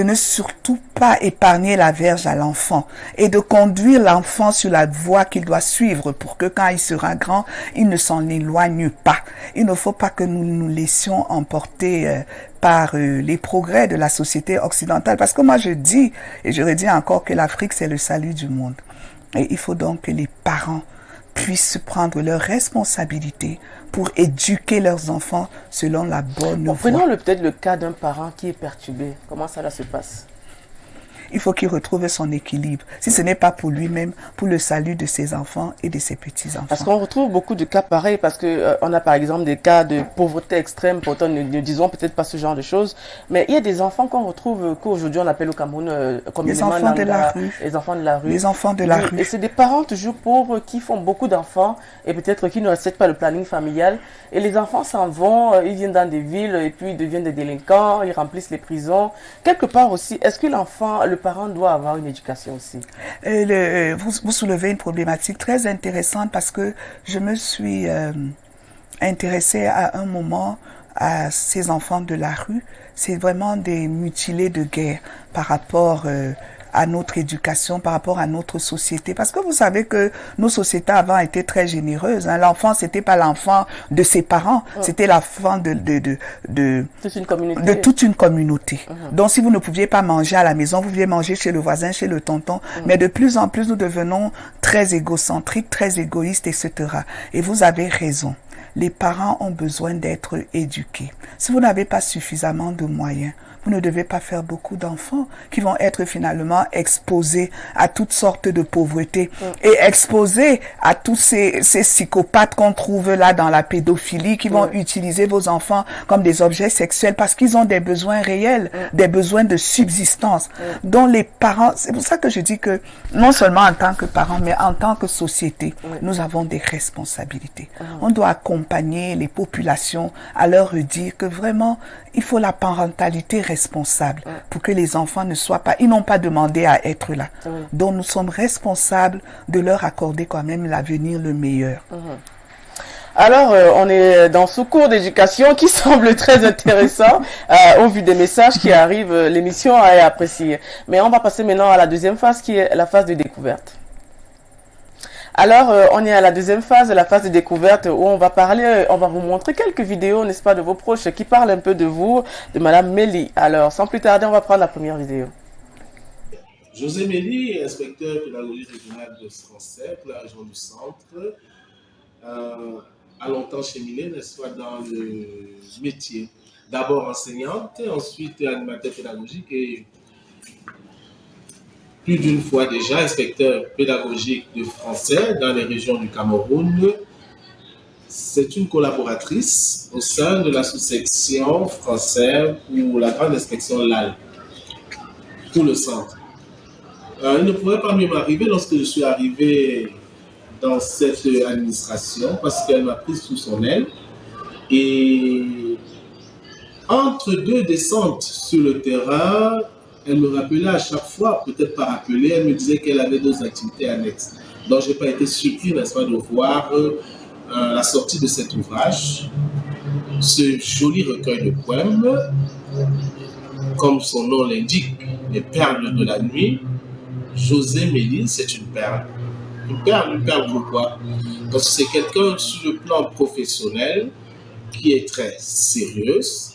ne surtout pas épargner la verge à l'enfant et de conduire l'enfant sur la voie qu'il doit suivre pour que quand il sera grand, il ne s'en éloigne pas. Il ne faut pas que nous nous laissions emporter par les progrès de la société occidentale. Parce que moi je dis, et je redis encore que l'Afrique c'est le salut du monde. Et il faut donc que les parents puissent prendre leurs responsabilités pour éduquer leurs enfants selon la bonne voie. Prenons peut-être le cas d'un parent qui est perturbé. Comment ça se passe? Il faut qu'il retrouve son équilibre. Si ce n'est pas pour lui-même, pour le salut de ses enfants et de ses petits-enfants. Parce qu'on retrouve beaucoup de cas pareils, parce que on a par exemple des cas de pauvreté extrême, pourtant ne disons peut-être pas ce genre de choses, mais il y a des enfants qu'on retrouve, qu'aujourd'hui on appelle au Cameroun comme les enfants de la rue. Les enfants de la rue. Les enfants de la rue. Et c'est des parents toujours pauvres qui font beaucoup d'enfants et peut-être qui ne respectent pas le planning familial. Et les enfants s'en vont, ils viennent dans des villes et puis ils deviennent des délinquants, ils remplissent les prisons. Quelque part aussi, est-ce que le parent doit avoir une éducation aussi? Vous soulevez une problématique très intéressante parce que je me suis intéressée à un moment à ces enfants de la rue. C'est vraiment des mutilés de guerre par rapport à notre éducation, par rapport à notre société. Parce que vous savez que nos sociétés avant étaient très généreuses. Hein. L'enfant, c'était pas l'enfant de ses parents, c'était l'enfant de toute une communauté. Donc, si vous ne pouviez pas manger à la maison, vous pouviez manger chez le voisin, chez le tonton. Mais de plus en plus, nous devenons très égocentriques, très égoïstes, etc. Et vous avez raison. Les parents ont besoin d'être éduqués. Si vous n'avez pas suffisamment de moyens, vous ne devez pas faire beaucoup d'enfants qui vont être finalement exposés à toutes sortes de pauvreté et exposés à tous ces psychopathes qu'on trouve là dans la pédophilie qui vont utiliser vos enfants comme des objets sexuels parce qu'ils ont des besoins réels, des besoins de subsistance dont les parents, c'est pour ça que je dis que non seulement en tant que parents mais en tant que société, nous avons des responsabilités. On doit accompagner les populations à leur dire que vraiment il faut la parentalité responsable pour que les enfants ne soient pas, ils n'ont pas demandé à être là. Donc nous sommes responsables de leur accorder quand même l'avenir le meilleur. Alors, on est dans ce cours d'éducation qui semble très intéressant au vu des messages qui arrivent. L'émission est appréciée. Mais on va passer maintenant à la deuxième phase qui est la phase de découverte. Alors, on est à la deuxième phase, la phase de découverte, où on va vous montrer quelques vidéos, n'est-ce pas, de vos proches qui parlent un peu de vous, de Madame Mélie. Alors, sans plus tarder, on va prendre la première vidéo. José Mélie, inspecteur pédagogique régional de français pour la région du Centre, a longtemps cheminé, n'est-ce pas, dans le métier. D'abord enseignante, ensuite animateur pédagogique et plus d'une fois déjà inspecteur pédagogique de français dans les régions du Cameroun. C'est une collaboratrice au sein de la sous-section française pour la grande inspection LAL, pour le centre. Il ne pourrait pas mieux m'arriver lorsque je suis arrivé dans cette administration parce qu'elle m'a pris sous son aile. Et entre deux descentes sur le terrain, elle me rappelait à chaque fois, peut-être pas rappelée, elle me disait qu'elle avait d'autres activités annexes. Donc, je n'ai pas été surpris, n'est-ce pas, de voir la sortie de cet ouvrage, ce joli recueil de poèmes, comme son nom l'indique, les perles de la nuit. José Mélie, c'est une perle. Une perle pourquoi? Parce que c'est quelqu'un sur le plan professionnel qui est très sérieuse.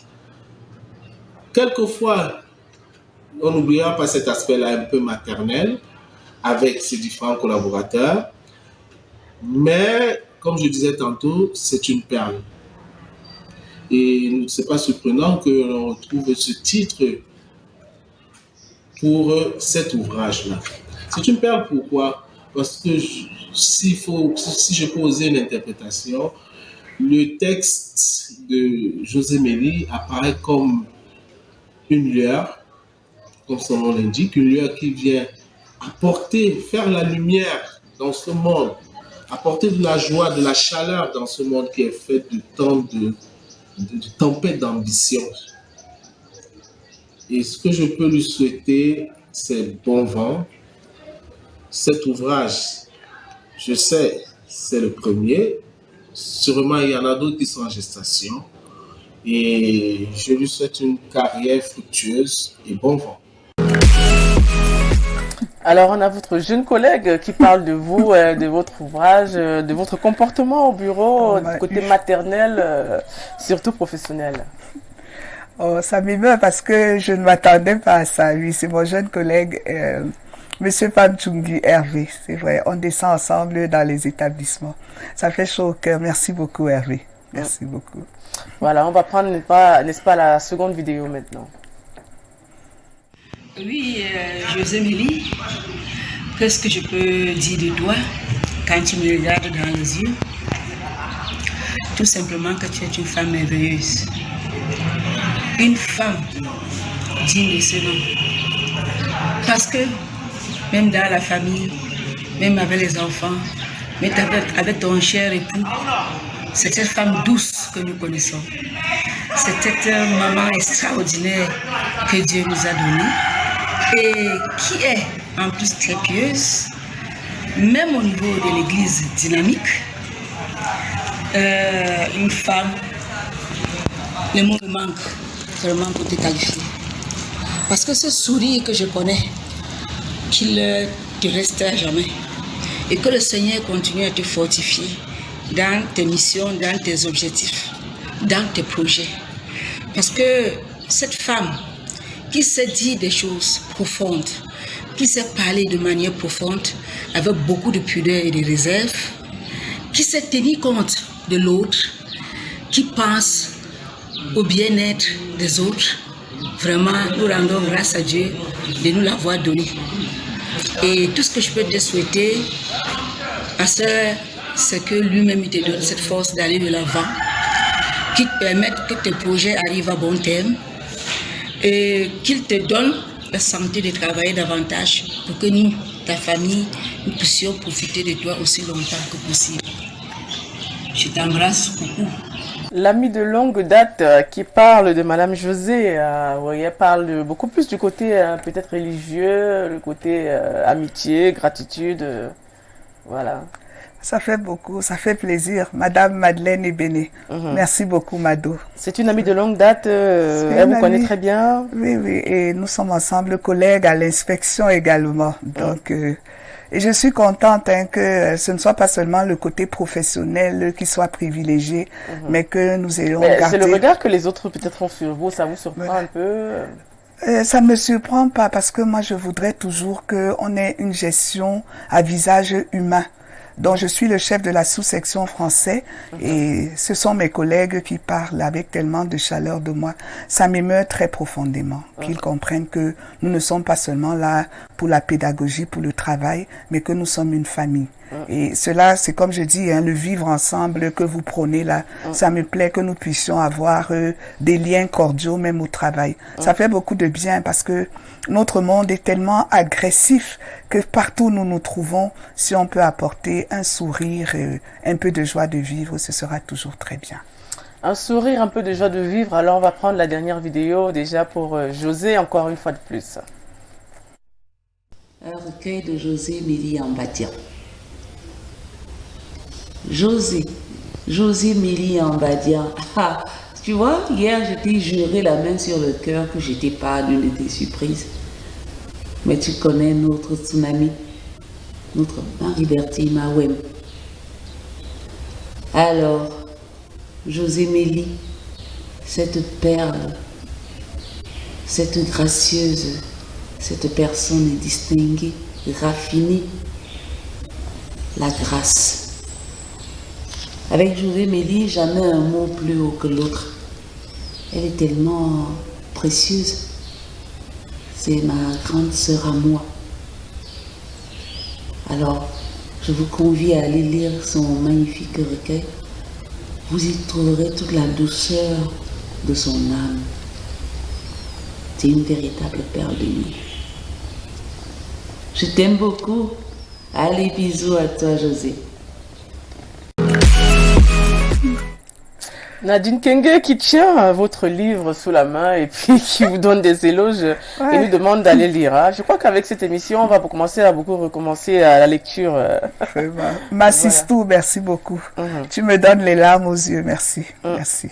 Quelquefois, on n'oubliera pas cet aspect-là un peu maternel avec ses différents collaborateurs. Mais, comme je disais tantôt, c'est une perle. Et ce n'est pas surprenant que l'on retrouve ce titre pour cet ouvrage-là. C'est une perle pourquoi? Parce que si je peux oser une interprétation, le texte de José Mélie apparaît comme une lueur, comme son nom l'indique, une lueur qui vient apporter, faire la lumière dans ce monde, apporter de la joie, de la chaleur dans ce monde qui est fait de tant de tempêtes d'ambition. Et ce que je peux lui souhaiter, c'est bon vent. Cet ouvrage, je sais, c'est le premier. Sûrement, il y en a d'autres qui sont en gestation. Et je lui souhaite une carrière fructueuse et bon vent. Alors, on a votre jeune collègue qui parle de vous, de votre ouvrage, de votre comportement au bureau, du côté maternel, surtout professionnel. Oh, ça m'émeut parce que je ne m'attendais pas à ça. Oui, c'est mon jeune collègue, Monsieur Pamchungi Hervé. C'est vrai, on descend ensemble dans les établissements. Ça fait chaud au cœur. Merci beaucoup, Hervé. Merci beaucoup. Voilà, on va prendre, n'est-ce pas, la seconde vidéo maintenant. Oui, José Mélie, qu'est-ce que je peux dire de toi quand tu me regardes dans les yeux? Tout simplement que tu es une femme merveilleuse. Une femme digne de ce nom. Parce que même dans la famille, même avec les enfants, même avec ton cher époux, c'est cette femme douce que nous connaissons. C'est cette maman extraordinaire que Dieu nous a donnée et qui est en plus très pieuse, même au niveau de l'église dynamique. Une femme, le mot me manque vraiment pour te qualifier. Parce que ce sourire que je connais, qu'il te reste à jamais. Et que le Seigneur continue à te fortifier dans tes missions, dans tes objectifs, dans tes projets. Parce que cette femme qui sait dire des choses profondes, qui sait parler de manière profonde, avec beaucoup de pudeur et de réserve, qui sait tenir compte de l'autre, qui pense au bien-être des autres, vraiment, nous rendons grâce à Dieu de nous l'avoir donné. Et tout ce que je peux te souhaiter, c'est que lui-même te donne cette force d'aller de l'avant, qu'il te permette que tes projets arrivent à bon terme et qu'il te donne la santé de travailler davantage pour que nous, ta famille, nous puissions profiter de toi aussi longtemps que possible. Je t'embrasse beaucoup. L'ami de longue date qui parle de Madame José, oui, elle parle beaucoup plus du côté peut-être religieux, le côté amitié, gratitude, voilà. Ça fait beaucoup, ça fait plaisir. Madame Madeleine Ebene. Merci beaucoup, Mado. C'est une amie de longue date, elle vous connaît très bien. Oui, oui, et nous sommes ensemble collègues à l'inspection également. Donc, et je suis contente que ce ne soit pas seulement le côté professionnel qui soit privilégié, mais que nous ayons gardé... C'est le regard que les autres peut-être ont sur vous, ça vous surprend un peu? Ça ne me surprend pas parce que moi je voudrais toujours qu'on ait une gestion à visage humain. Donc je suis le chef de la sous-section français et ce sont mes collègues qui parlent avec tellement de chaleur de moi. Ça m'émeut très profondément qu'ils comprennent que nous ne sommes pas seulement là pour la pédagogie, pour le travail, mais que nous sommes une famille. Et cela, c'est comme je dis, hein, le vivre ensemble que vous prônez là, ça me plaît que nous puissions avoir des liens cordiaux même au travail. Ça fait beaucoup de bien parce que notre monde est tellement agressif que partout où nous nous trouvons, si on peut apporter un sourire, un peu de joie de vivre, ce sera toujours très bien. Un sourire, un peu de joie de vivre. Alors on va prendre la dernière vidéo déjà pour José, encore une fois de plus. Un recueil de José Mélie Ambadia. José Mélie Ambadia. Ah, tu vois, hier je t'ai juré la main sur le cœur que j'étais pas d'une de tes surprises. Mais tu connais notre tsunami, notre Marie-Bertie Mawem. Alors, José Mélie, cette perle, cette gracieuse, cette personne distinguée, raffinée, la grâce. Avec José Mélie, jamais un mot plus haut que l'autre. Elle est tellement précieuse. C'est ma grande sœur à moi. Alors, je vous convie à aller lire son magnifique recueil. Vous y trouverez toute la douceur de son âme. C'est une véritable perle de nuit. Je t'aime beaucoup. Allez, bisous à toi, José. Nadine Kenge qui tient votre livre sous la main et puis qui vous donne des éloges et nous demande d'aller lire. Hein. Je crois qu'avec cette émission, on va commencer à recommencer à la lecture. Massistou, voilà. Merci beaucoup. Tu me donnes les larmes aux yeux. Merci. Merci.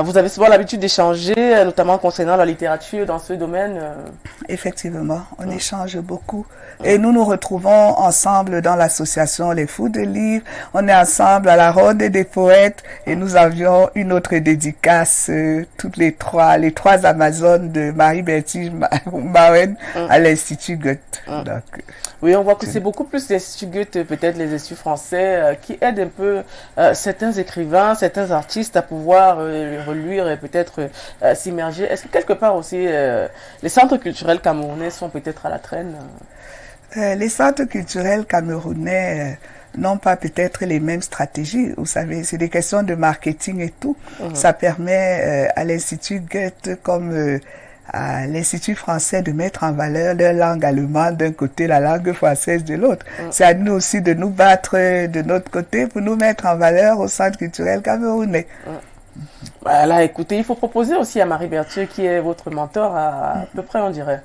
Vous avez souvent l'habitude d'échanger, notamment concernant la littérature dans ce domaine. Effectivement, on échange beaucoup. Et nous nous retrouvons ensemble dans l'association Les Fous de Livres. On est ensemble à la Ronde des Poètes et nous avions une autre dédicace, toutes les trois Amazones de Marie-Bertie Mawem à l'Institut Goethe. Donc, oui, on voit que c'est beaucoup plus l'Institut Goethe, peut-être les instituts français, qui aident un peu certains écrivains, certains artistes à pouvoir relire et peut-être s'immerger. Est-ce que quelque part aussi, les centres culturels camerounais sont peut-être à la traîne? Les centres culturels camerounais n'ont pas peut-être les mêmes stratégies. Vous savez, c'est des questions de marketing et tout. Ça permet à l'Institut Goethe comme à l'Institut français de mettre en valeur leur langue allemande d'un côté, la langue française de l'autre. C'est à nous aussi de nous battre de notre côté pour nous mettre en valeur au centre culturel camerounais. Voilà, écoutez, il faut proposer aussi à Marie-Bertie, qui est votre mentor, à peu près, on dirait.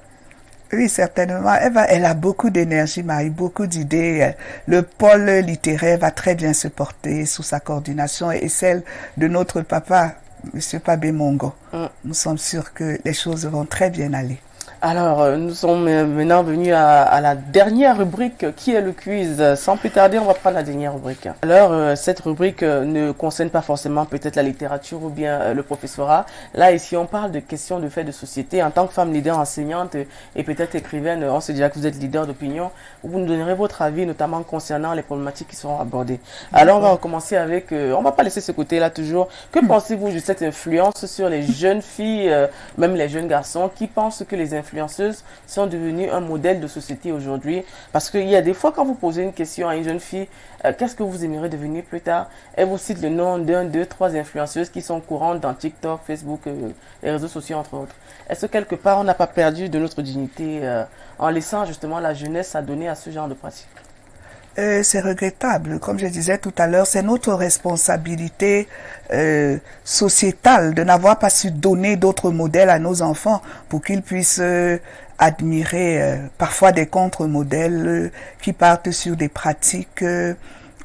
Oui, certainement. Elle a beaucoup d'énergie, Marie, beaucoup d'idées. Le pôle littéraire va très bien se porter sous sa coordination et celle de notre papa, Monsieur Pabé Mongo. Nous sommes sûrs que les choses vont très bien aller. Alors, nous sommes maintenant venus à la dernière rubrique, qui est le quiz. Sans plus tarder, on va prendre la dernière rubrique. Alors, cette rubrique ne concerne pas forcément peut-être la littérature ou bien le professorat. Là, ici, on parle de questions de faits de société. En tant que femme leader enseignante et peut-être écrivaine, on sait déjà que vous êtes leader d'opinion. Vous nous donnerez votre avis, notamment concernant les problématiques qui seront abordées. Alors, on va commencer avec, on va pas laisser ce côté-là toujours. Que pensez-vous de cette influence sur les jeunes filles, même les jeunes garçons, qui pensent que les influenceuses sont devenues un modèle de société aujourd'hui? Parce qu'il y a des fois, quand vous posez une question à une jeune fille, qu'est-ce que vous aimeriez devenir plus tard? Elle vous cite le nom d'un, deux, trois influenceuses qui sont courantes dans TikTok, Facebook, les réseaux sociaux, entre autres. Est-ce que quelque part, on n'a pas perdu de notre dignité en laissant justement la jeunesse adonner à ce genre de pratique? C'est regrettable. Comme je disais tout à l'heure, c'est notre responsabilité sociétale de n'avoir pas su donner d'autres modèles à nos enfants pour qu'ils puissent admirer parfois des contre-modèles qui partent sur des pratiques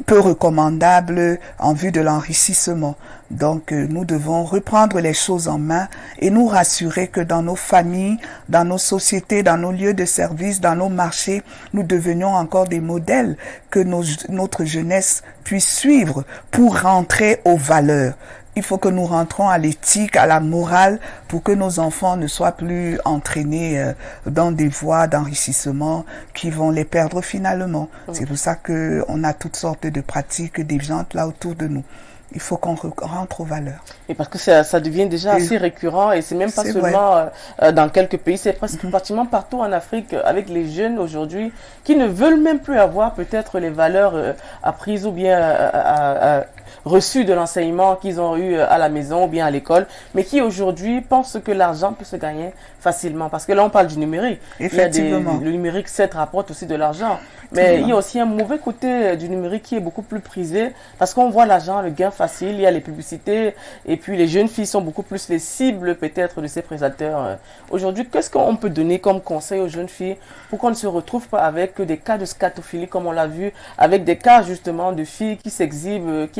peu recommandables en vue de l'enrichissement. Donc, nous devons reprendre les choses en main et nous rassurer que dans nos familles, dans nos sociétés, dans nos lieux de service, dans nos marchés, nous devenions encore des modèles que notre jeunesse puisse suivre pour rentrer aux valeurs. Il faut que nous rentrons à l'éthique, à la morale, pour que nos enfants ne soient plus entraînés dans des voies d'enrichissement qui vont les perdre finalement. C'est pour ça qu'on a toutes sortes de pratiques déviantes là autour de nous. il faut qu'on rentre aux valeurs. Et parce que ça devient déjà assez récurrent et c'est même pas seulement dans quelques pays, c'est presque pratiquement partout en Afrique avec les jeunes aujourd'hui qui ne veulent même plus avoir peut-être les valeurs apprises ou bien reçues de l'enseignement qu'ils ont eu à la maison ou bien à l'école, mais qui aujourd'hui pensent que l'argent peut se gagner facilement. Parce que là, on parle du numérique. Effectivement. Le numérique, certes, rapporte aussi de l'argent. Mais il y a aussi un mauvais côté du numérique qui est beaucoup plus prisé parce qu'on voit l'argent, le gain facile, il y a les publicités et puis les jeunes filles sont beaucoup plus les cibles peut-être de ces prédateurs. Aujourd'hui, qu'est-ce qu'on peut donner comme conseil aux jeunes filles pour qu'on ne se retrouve pas avec des cas de scatophilie comme on l'a vu, avec des cas justement de filles qui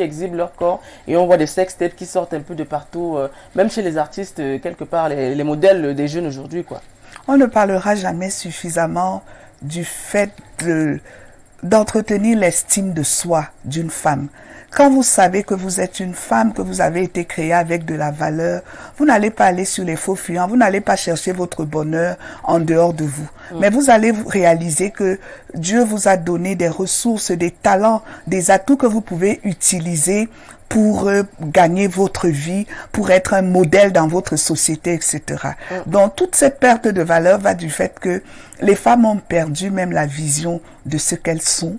exhibent leur corps et on voit des sextapes qui sortent un peu de partout, même chez les artistes, quelque part, les modèles des jeunes aujourd'hui, quoi. On ne parlera jamais suffisamment du fait d'entretenir l'estime de soi d'une femme. Quand vous savez que vous êtes une femme, que vous avez été créée avec de la valeur, vous n'allez pas aller sur les faux fuyants, vous n'allez pas chercher votre bonheur en dehors de vous. Mais vous allez réaliser que Dieu vous a donné des ressources, des talents, des atouts que vous pouvez utiliser pour gagner votre vie, pour être un modèle dans votre société, etc. Donc, toute cette perte de valeur va du fait que les femmes ont perdu même la vision de ce qu'elles sont.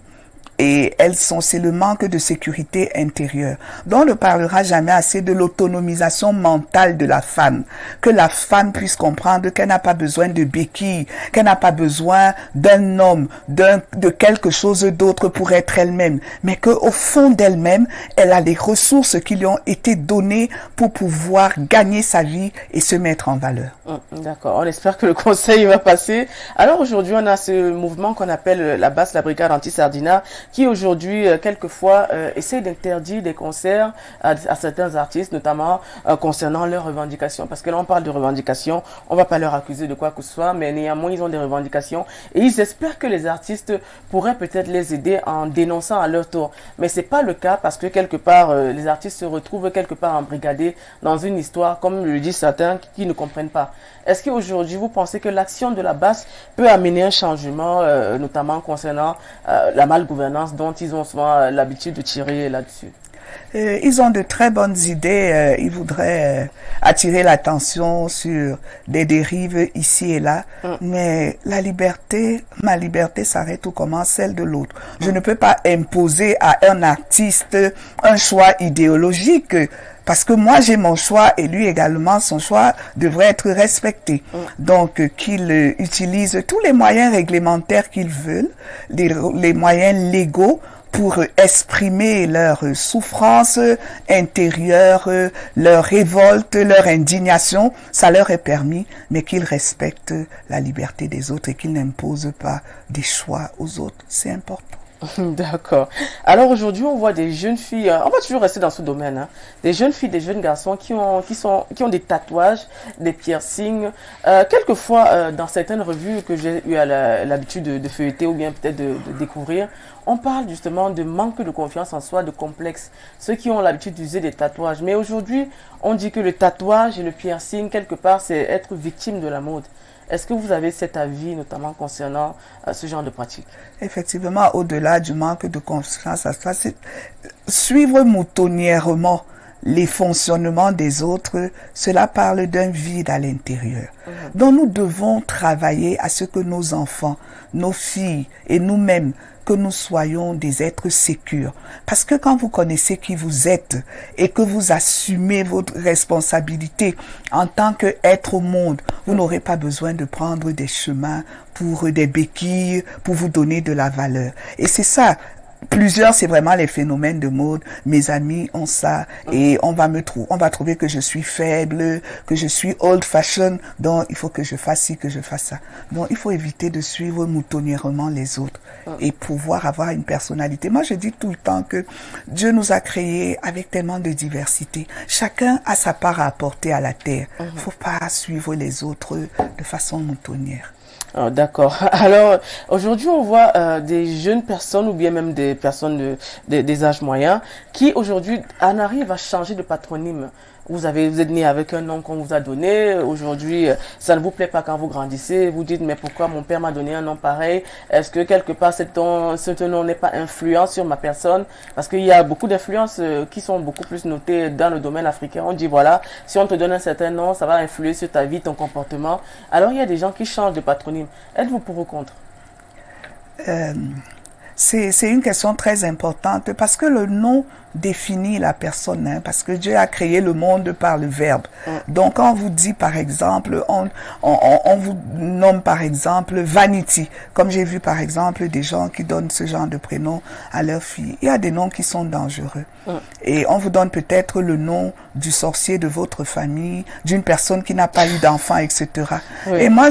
Et c'est le manque de sécurité intérieure. Donc, on ne parlera jamais assez de l'autonomisation mentale de la femme. Que la femme puisse comprendre qu'elle n'a pas besoin de béquilles, qu'elle n'a pas besoin d'un homme, de quelque chose d'autre pour être elle-même. Mais qu'au fond d'elle-même, elle a les ressources qui lui ont été données pour pouvoir gagner sa vie et se mettre en valeur. D'accord. On espère que le conseil va passer. Alors, aujourd'hui, on a ce mouvement qu'on appelle la BAS, la Brigade Anti-Sardinat, qui aujourd'hui, quelquefois, essaie d'interdire des concerts à certains artistes, notamment concernant leurs revendications. Parce que là, on parle de revendications, on va pas leur accuser de quoi que ce soit, mais néanmoins, ils ont des revendications. Et ils espèrent que les artistes pourraient peut-être les aider en dénonçant à leur tour. Mais c'est pas le cas parce que quelque part, les artistes se retrouvent quelque part embrigadés dans une histoire, comme le disent certains, qui ne comprennent pas. Est-ce qu'aujourd'hui, vous pensez que l'action de la BAS peut amener un changement, notamment concernant la malgouvernance dont ils ont souvent l'habitude de tirer là-dessus? Ils ont de très bonnes idées. Ils voudraient attirer l'attention sur des dérives ici et là. Mais ma liberté s'arrête où commence celle de l'autre. Je ne peux pas imposer à un artiste un choix idéologique. Parce que moi, j'ai mon choix et lui également, son choix devrait être respecté. Donc, qu'ils utilisent tous les moyens réglementaires qu'ils veulent, les moyens légaux pour exprimer leur souffrance intérieure, leur révolte, leur indignation. Ça leur est permis, mais qu'ils respectent la liberté des autres et qu'ils n'imposent pas des choix aux autres. C'est important. D'accord. Alors aujourd'hui, on voit des jeunes filles, on va toujours rester dans ce domaine, hein, des jeunes filles, des jeunes garçons qui ont des tatouages, des piercings. Quelquefois, dans certaines revues que j'ai eu l'habitude de feuilleter ou bien peut-être de découvrir, on parle justement de manque de confiance en soi, de complexe. Ceux qui ont l'habitude d'user des tatouages. Mais aujourd'hui, on dit que le tatouage et le piercing, quelque part, c'est être victime de la mode. Est-ce que vous avez cet avis, notamment concernant ce genre de pratique? Effectivement, au-delà du manque de confiance en soi, c'est suivre moutonnièrement les fonctionnements des autres, cela parle d'un vide à l'intérieur. Donc nous devons travailler à ce que nos enfants, nos filles et nous-mêmes, que nous soyons des êtres sécures. Parce que quand vous connaissez qui vous êtes et que vous assumez votre responsabilité en tant qu'être au monde, vous n'aurez pas besoin de prendre des chemins pour des béquilles, pour vous donner de la valeur. Et c'est ça. Plusieurs, c'est vraiment les phénomènes de mode. Mes amis ont ça et on va trouver que je suis faible, que je suis old fashion. Donc, il faut que je fasse ci, que je fasse ça. Donc, il faut éviter de suivre moutonnièrement les autres et pouvoir avoir une personnalité. Moi, je dis tout le temps que Dieu nous a créés avec tellement de diversité. Chacun a sa part à apporter à la terre. Faut pas suivre les autres de façon moutonnière. Oh, d'accord. Alors, aujourd'hui, on voit des jeunes personnes ou bien même des personnes des âges moyens qui, aujourd'hui, en arrivent à changer de patronyme. vous êtes né avec un nom qu'on vous a donné. Aujourd'hui, ça ne vous plaît pas quand vous grandissez. Vous dites, mais pourquoi mon père m'a donné un nom pareil? Est-ce que quelque part, ce nom n'est pas influent sur ma personne? Parce qu'il y a beaucoup d'influences qui sont beaucoup plus notées dans le domaine africain. On dit, voilà, si on te donne un certain nom, ça va influer sur ta vie, ton comportement. Alors, il y a des gens qui changent de patronyme. Êtes-vous pour ou contre? C'est une question très importante parce que le nom définit la personne, hein, parce que Dieu a créé le monde par le verbe. Donc, quand on vous dit, par exemple, on vous nomme, par exemple, Vanity, comme j'ai vu, par exemple, des gens qui donnent ce genre de prénom à leur fille. Il y a des noms qui sont dangereux. Et on vous donne peut-être le nom du sorcier de votre famille, d'une personne qui n'a pas eu d'enfant, etc. Et moi,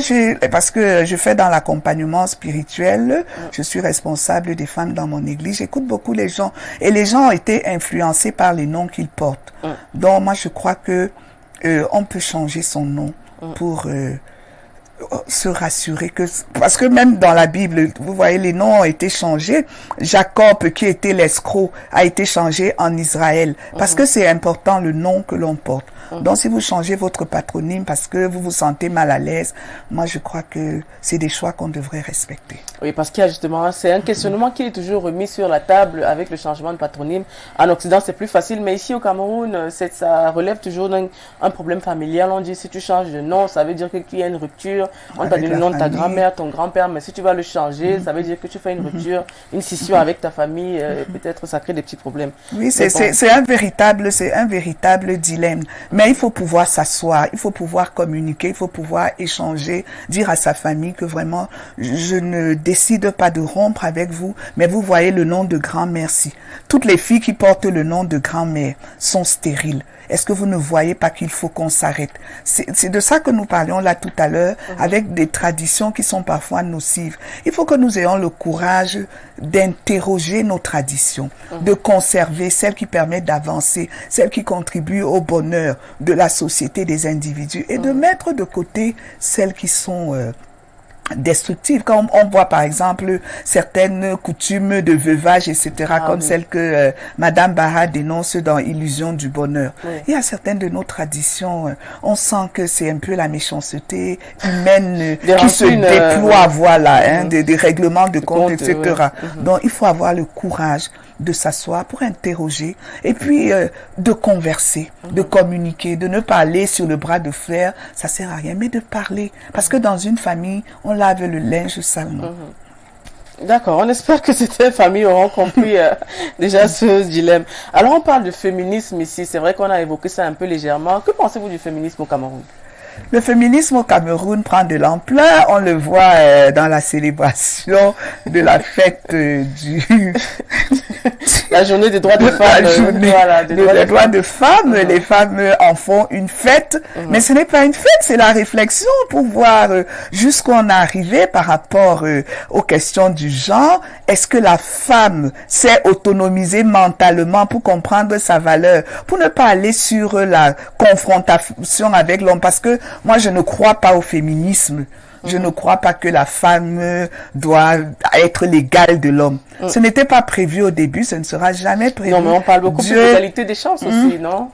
parce que je fais dans l'accompagnement spirituel, je suis responsable des femmes dans mon église, j'écoute beaucoup les gens. Et les gens ont été influencés par les noms qu'ils portent. Donc, moi, je crois que on peut changer son nom pour se rassurer que, parce que même dans la Bible, vous voyez, les noms ont été changés. Jacob, qui était l'escroc, a été changé en Israël. Parce que c'est important le nom que l'on porte. Donc, si vous changez votre patronyme parce que vous vous sentez mal à l'aise, moi, je crois que c'est des choix qu'on devrait respecter. Oui, parce qu'il y a justement, c'est un questionnement qui est toujours remis sur la table avec le changement de patronyme. En Occident, c'est plus facile, mais ici au Cameroun, ça relève toujours un problème familial. On dit, si tu changes de nom, ça veut dire qu'il y a une rupture. On t'a donné le nom de ta grand-mère, ton grand-père, mais si tu vas le changer, ça veut dire que tu fais une rupture, une scission avec ta famille, peut-être ça crée des petits problèmes. Oui, c'est un véritable dilemme. Mais il faut pouvoir s'asseoir, il faut pouvoir communiquer, il faut pouvoir échanger, dire à sa famille que vraiment, je ne décide pas de rompre avec vous, mais vous voyez le nom de grand-mère. Toutes les filles qui portent le nom de grand-mère sont stériles. Est-ce que vous ne voyez pas qu'il faut qu'on s'arrête? C'est de ça que nous parlions là tout à l'heure, avec des traditions qui sont parfois nocives. Il faut que nous ayons le courage d'interroger nos traditions, de conserver celles qui permettent d'avancer, celles qui contribuent au bonheur de la société, des individus, et de mettre de côté celles qui sont destructives. Quand on voit par exemple certaines coutumes de veuvage, etc., comme celle que Madame Barra dénonce dans Illusion du bonheur. Il y a certaines de nos traditions, on sent que c'est un peu la méchanceté humaine qui se déploie, voilà, des règlements de compte, etc. Donc il faut avoir le courage de s'asseoir pour interroger et puis de converser, de communiquer, de ne pas aller sur le bras de fer, ça sert à rien, mais de parler. Parce que dans une famille, on lave le linge salement. D'accord, on espère que certaines familles auront compris déjà ce dilemme. Alors on parle de féminisme ici, c'est vrai qu'on a évoqué ça un peu légèrement. Que pensez-vous du féminisme au Cameroun? Le féminisme au Cameroun prend de l'ampleur. On le voit dans la célébration de la fête la journée des droits des femmes. La journée des droits de femmes. Les femmes en font une fête. Mais ce n'est pas une fête, c'est la réflexion pour voir jusqu'où on est arrivé par rapport aux questions du genre. Est-ce que la femme s'est autonomisée mentalement pour comprendre sa valeur, pour ne pas aller sur la confrontation avec l'homme? Parce que moi, je ne crois pas au féminisme. Je ne crois pas que la femme doit être l'égale de l'homme. Ce n'était pas prévu au début, ce ne sera jamais prévu. Non, mais on parle beaucoup d'égalité des chances aussi, non?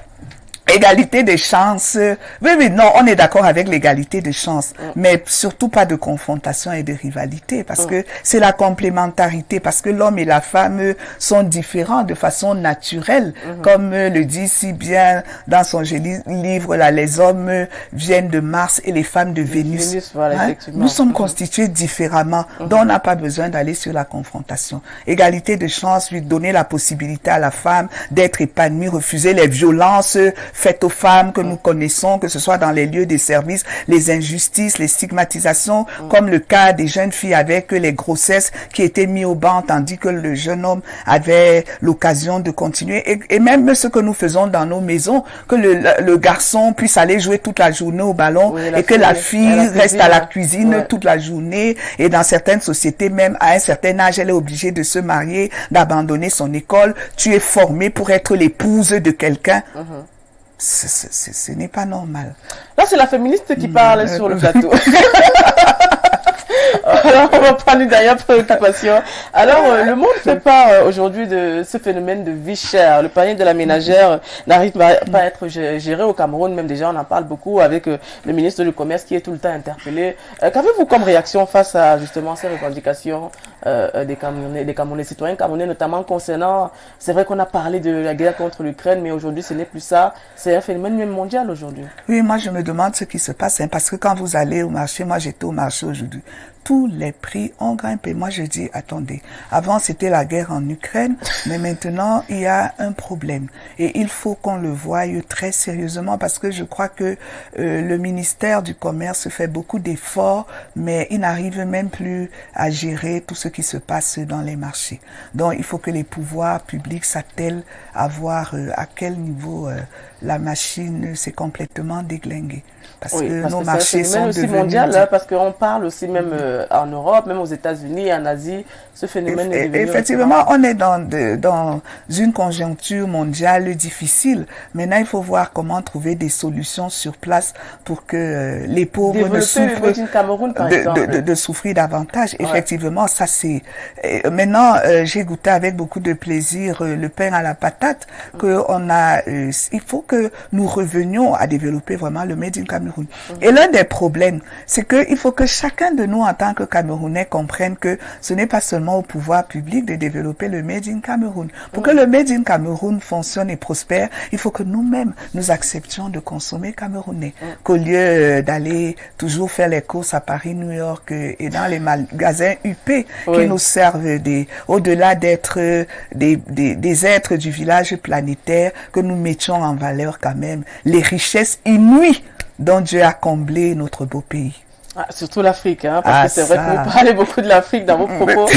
Égalité des chances. Oui, non, on est d'accord avec l'égalité des chances, mais surtout pas de confrontation et de rivalité, parce que c'est la complémentarité, parce que l'homme et la femme sont différents de façon naturelle, comme le dit si bien dans son joli livre là, les hommes viennent de Mars et les femmes de Vénus. Voilà, nous sommes constitués différemment, donc on n'a pas besoin d'aller sur la confrontation. Égalité de chances, lui donner la possibilité à la femme d'être épanouie, refuser les violences faites aux femmes que nous connaissons, que ce soit dans les lieux des services, les injustices, les stigmatisations, comme le cas des jeunes filles avec les grossesses qui étaient mis au banc tandis que le jeune homme avait l'occasion de continuer. Et même ce que nous faisons dans nos maisons, que le garçon puisse aller jouer toute la journée au ballon et que la fille reste à la cuisine toute la journée. Et dans certaines sociétés, même à un certain âge, elle est obligée de se marier, d'abandonner son école. Tu es formée pour être l'épouse de quelqu'un. Ce n'est pas normal. Là, c'est la féministe qui parle sur le plateau. Alors, on va prendre une dernière préoccupation. Alors, le monde fait part aujourd'hui de ce phénomène de vie chère. Le panier de la ménagère n'arrive pas à être géré au Cameroun. Même déjà, on en parle beaucoup avec le ministre du Commerce qui est tout le temps interpellé. Qu'avez-vous comme réaction face à justement ces revendications des Camerounais, citoyens camerounais, notamment concernant, c'est vrai qu'on a parlé de la guerre contre l'Ukraine, mais aujourd'hui, ce n'est plus ça. C'est un phénomène même mondial aujourd'hui. Oui, moi, je me demande ce qui se passe, hein, parce que quand vous allez au marché, moi, j'étais au marché aujourd'hui, tous les prix ont grimpé. Moi, je dis, attendez, avant, c'était la guerre en Ukraine, mais maintenant, il y a un problème. Et il faut qu'on le voie très sérieusement, parce que je crois que le ministère du Commerce fait beaucoup d'efforts, mais il n'arrive même plus à gérer tout ce qui se passe dans les marchés. Donc, il faut que les pouvoirs publics s'attellent à voir à quel niveau la machine s'est complètement déglinguée. Parce que nos marchés sont devenus mondial, hein, parce qu'on parle aussi même en Europe, même aux États-Unis, en Asie, ce phénomène est devenu effectivement, on est dans une conjoncture mondiale difficile. Maintenant, il faut voir comment trouver des solutions sur place pour que les pauvres ne souffrent de souffrir davantage. Ouais. Effectivement, ça c'est. Maintenant, j'ai goûté avec beaucoup de plaisir le pain à la patate que on a. Il faut que nous revenions à développer vraiment le Made in Cameroun. Et l'un des problèmes, c'est qu'il faut que chacun de nous, en tant que Camerounais, comprenne que ce n'est pas seulement au pouvoir public de développer le Made in Cameroun. Pour que le Made in Cameroun fonctionne et prospère, il faut que nous-mêmes, nous acceptions de consommer camerounais. Qu'au lieu d'aller toujours faire les courses à Paris, New York et dans les magasins UP qui nous servent au-delà d'être des êtres du village planétaire, que nous mettions en valeur quand même les richesses inouïes dont Dieu a comblé notre beau pays. Ah, surtout l'Afrique, hein, parce que c'est vrai que vous parlez beaucoup de l'Afrique dans vos propos.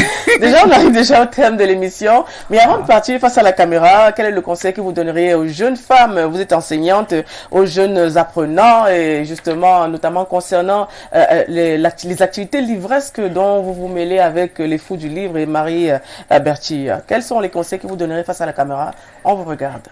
Déjà, on arrive déjà au terme de l'émission. Mais avant de partir face à la caméra, quel est le conseil que vous donneriez aux jeunes femmes? Vous êtes enseignante, aux jeunes apprenants, et justement, notamment concernant les activités livresques dont vous vous mêlez avec les fous du livre et Marie Berti. Quels sont les conseils que vous donneriez face à la caméra? On vous regarde.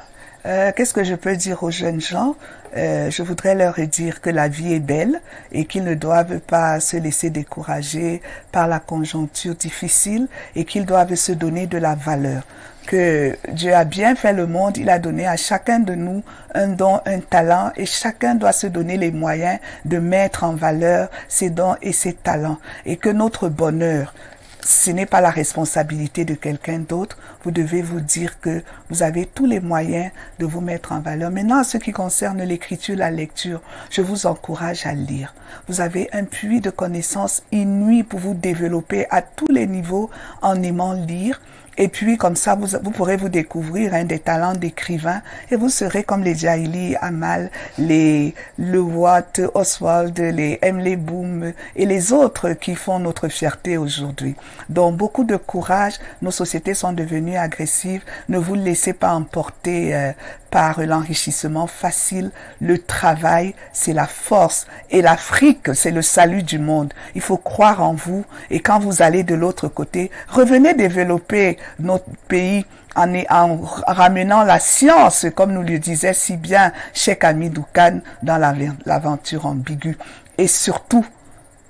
Qu'est-ce que je peux dire aux jeunes gens? Je voudrais leur dire que la vie est belle et qu'ils ne doivent pas se laisser décourager par la conjoncture difficile et qu'ils doivent se donner de la valeur. Que Dieu a bien fait le monde, il a donné à chacun de nous un don, un talent, et chacun doit se donner les moyens de mettre en valeur ses dons et ses talents. Et que notre bonheur, ce n'est pas la responsabilité de quelqu'un d'autre. Vous devez vous dire que vous avez tous les moyens de vous mettre en valeur. Maintenant, en ce qui concerne l'écriture, la lecture, je vous encourage à lire. Vous avez un puits de connaissances inouï pour vous développer à tous les niveaux en aimant lire. Et puis, comme ça, vous pourrez vous découvrir des talents d'écrivain et vous serez comme les Jaili Amal, les Le Watt, Oswald, les Emily Boom et les autres qui font notre fierté aujourd'hui. Donc, beaucoup de courage. Nos sociétés sont devenues agressives. Ne vous laissez pas emporter par l'enrichissement facile. Le travail, c'est la force. Et l'Afrique, c'est le salut du monde. Il faut croire en vous. Et quand vous allez de l'autre côté, revenez développer notre pays en ramenant la science, comme nous le disait si bien Cheikh Hamidou Kane dans l'aventure ambiguë. Et surtout,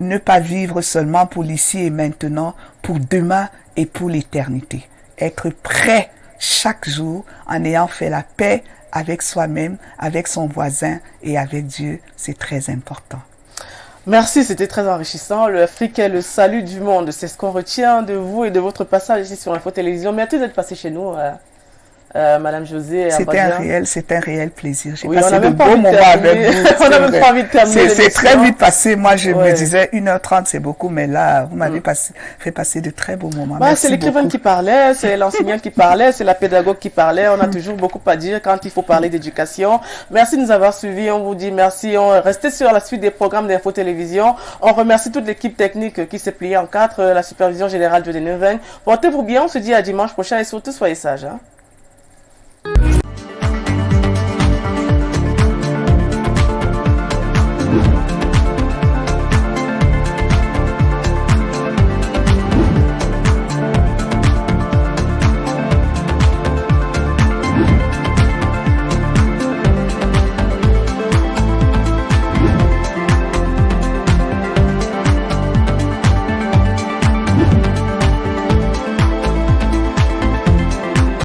ne pas vivre seulement pour l'ici et maintenant, pour demain et pour l'éternité. Être prêt chaque jour en ayant fait la paix avec soi-même, avec son voisin et avec Dieu, c'est très important. Merci, c'était très enrichissant. L'Afrique est le salut du monde. C'est ce qu'on retient de vous et de votre passage ici sur Info Télévision. Merci d'être passé chez nous, Madame José. C'est un réel plaisir. J'ai passé de beaux moments avec vous. On n'a même pas envie de terminer. C'est très vite passé. Moi, je me disais 1h30, c'est beaucoup, mais là, vous m'avez fait passer de très beaux moments. C'est l'écrivain qui parlait, c'est l'enseignant qui parlait, c'est la pédagogue qui parlait. On a toujours beaucoup à dire quand il faut parler d'éducation. Merci de nous avoir suivis. On vous dit merci. On restez sur la suite des programmes d'Info Télévision. On remercie toute l'équipe technique qui s'est pliée en 4, la supervision générale de Nevin. Portez-vous bien. On se dit à dimanche prochain et surtout soyez sages.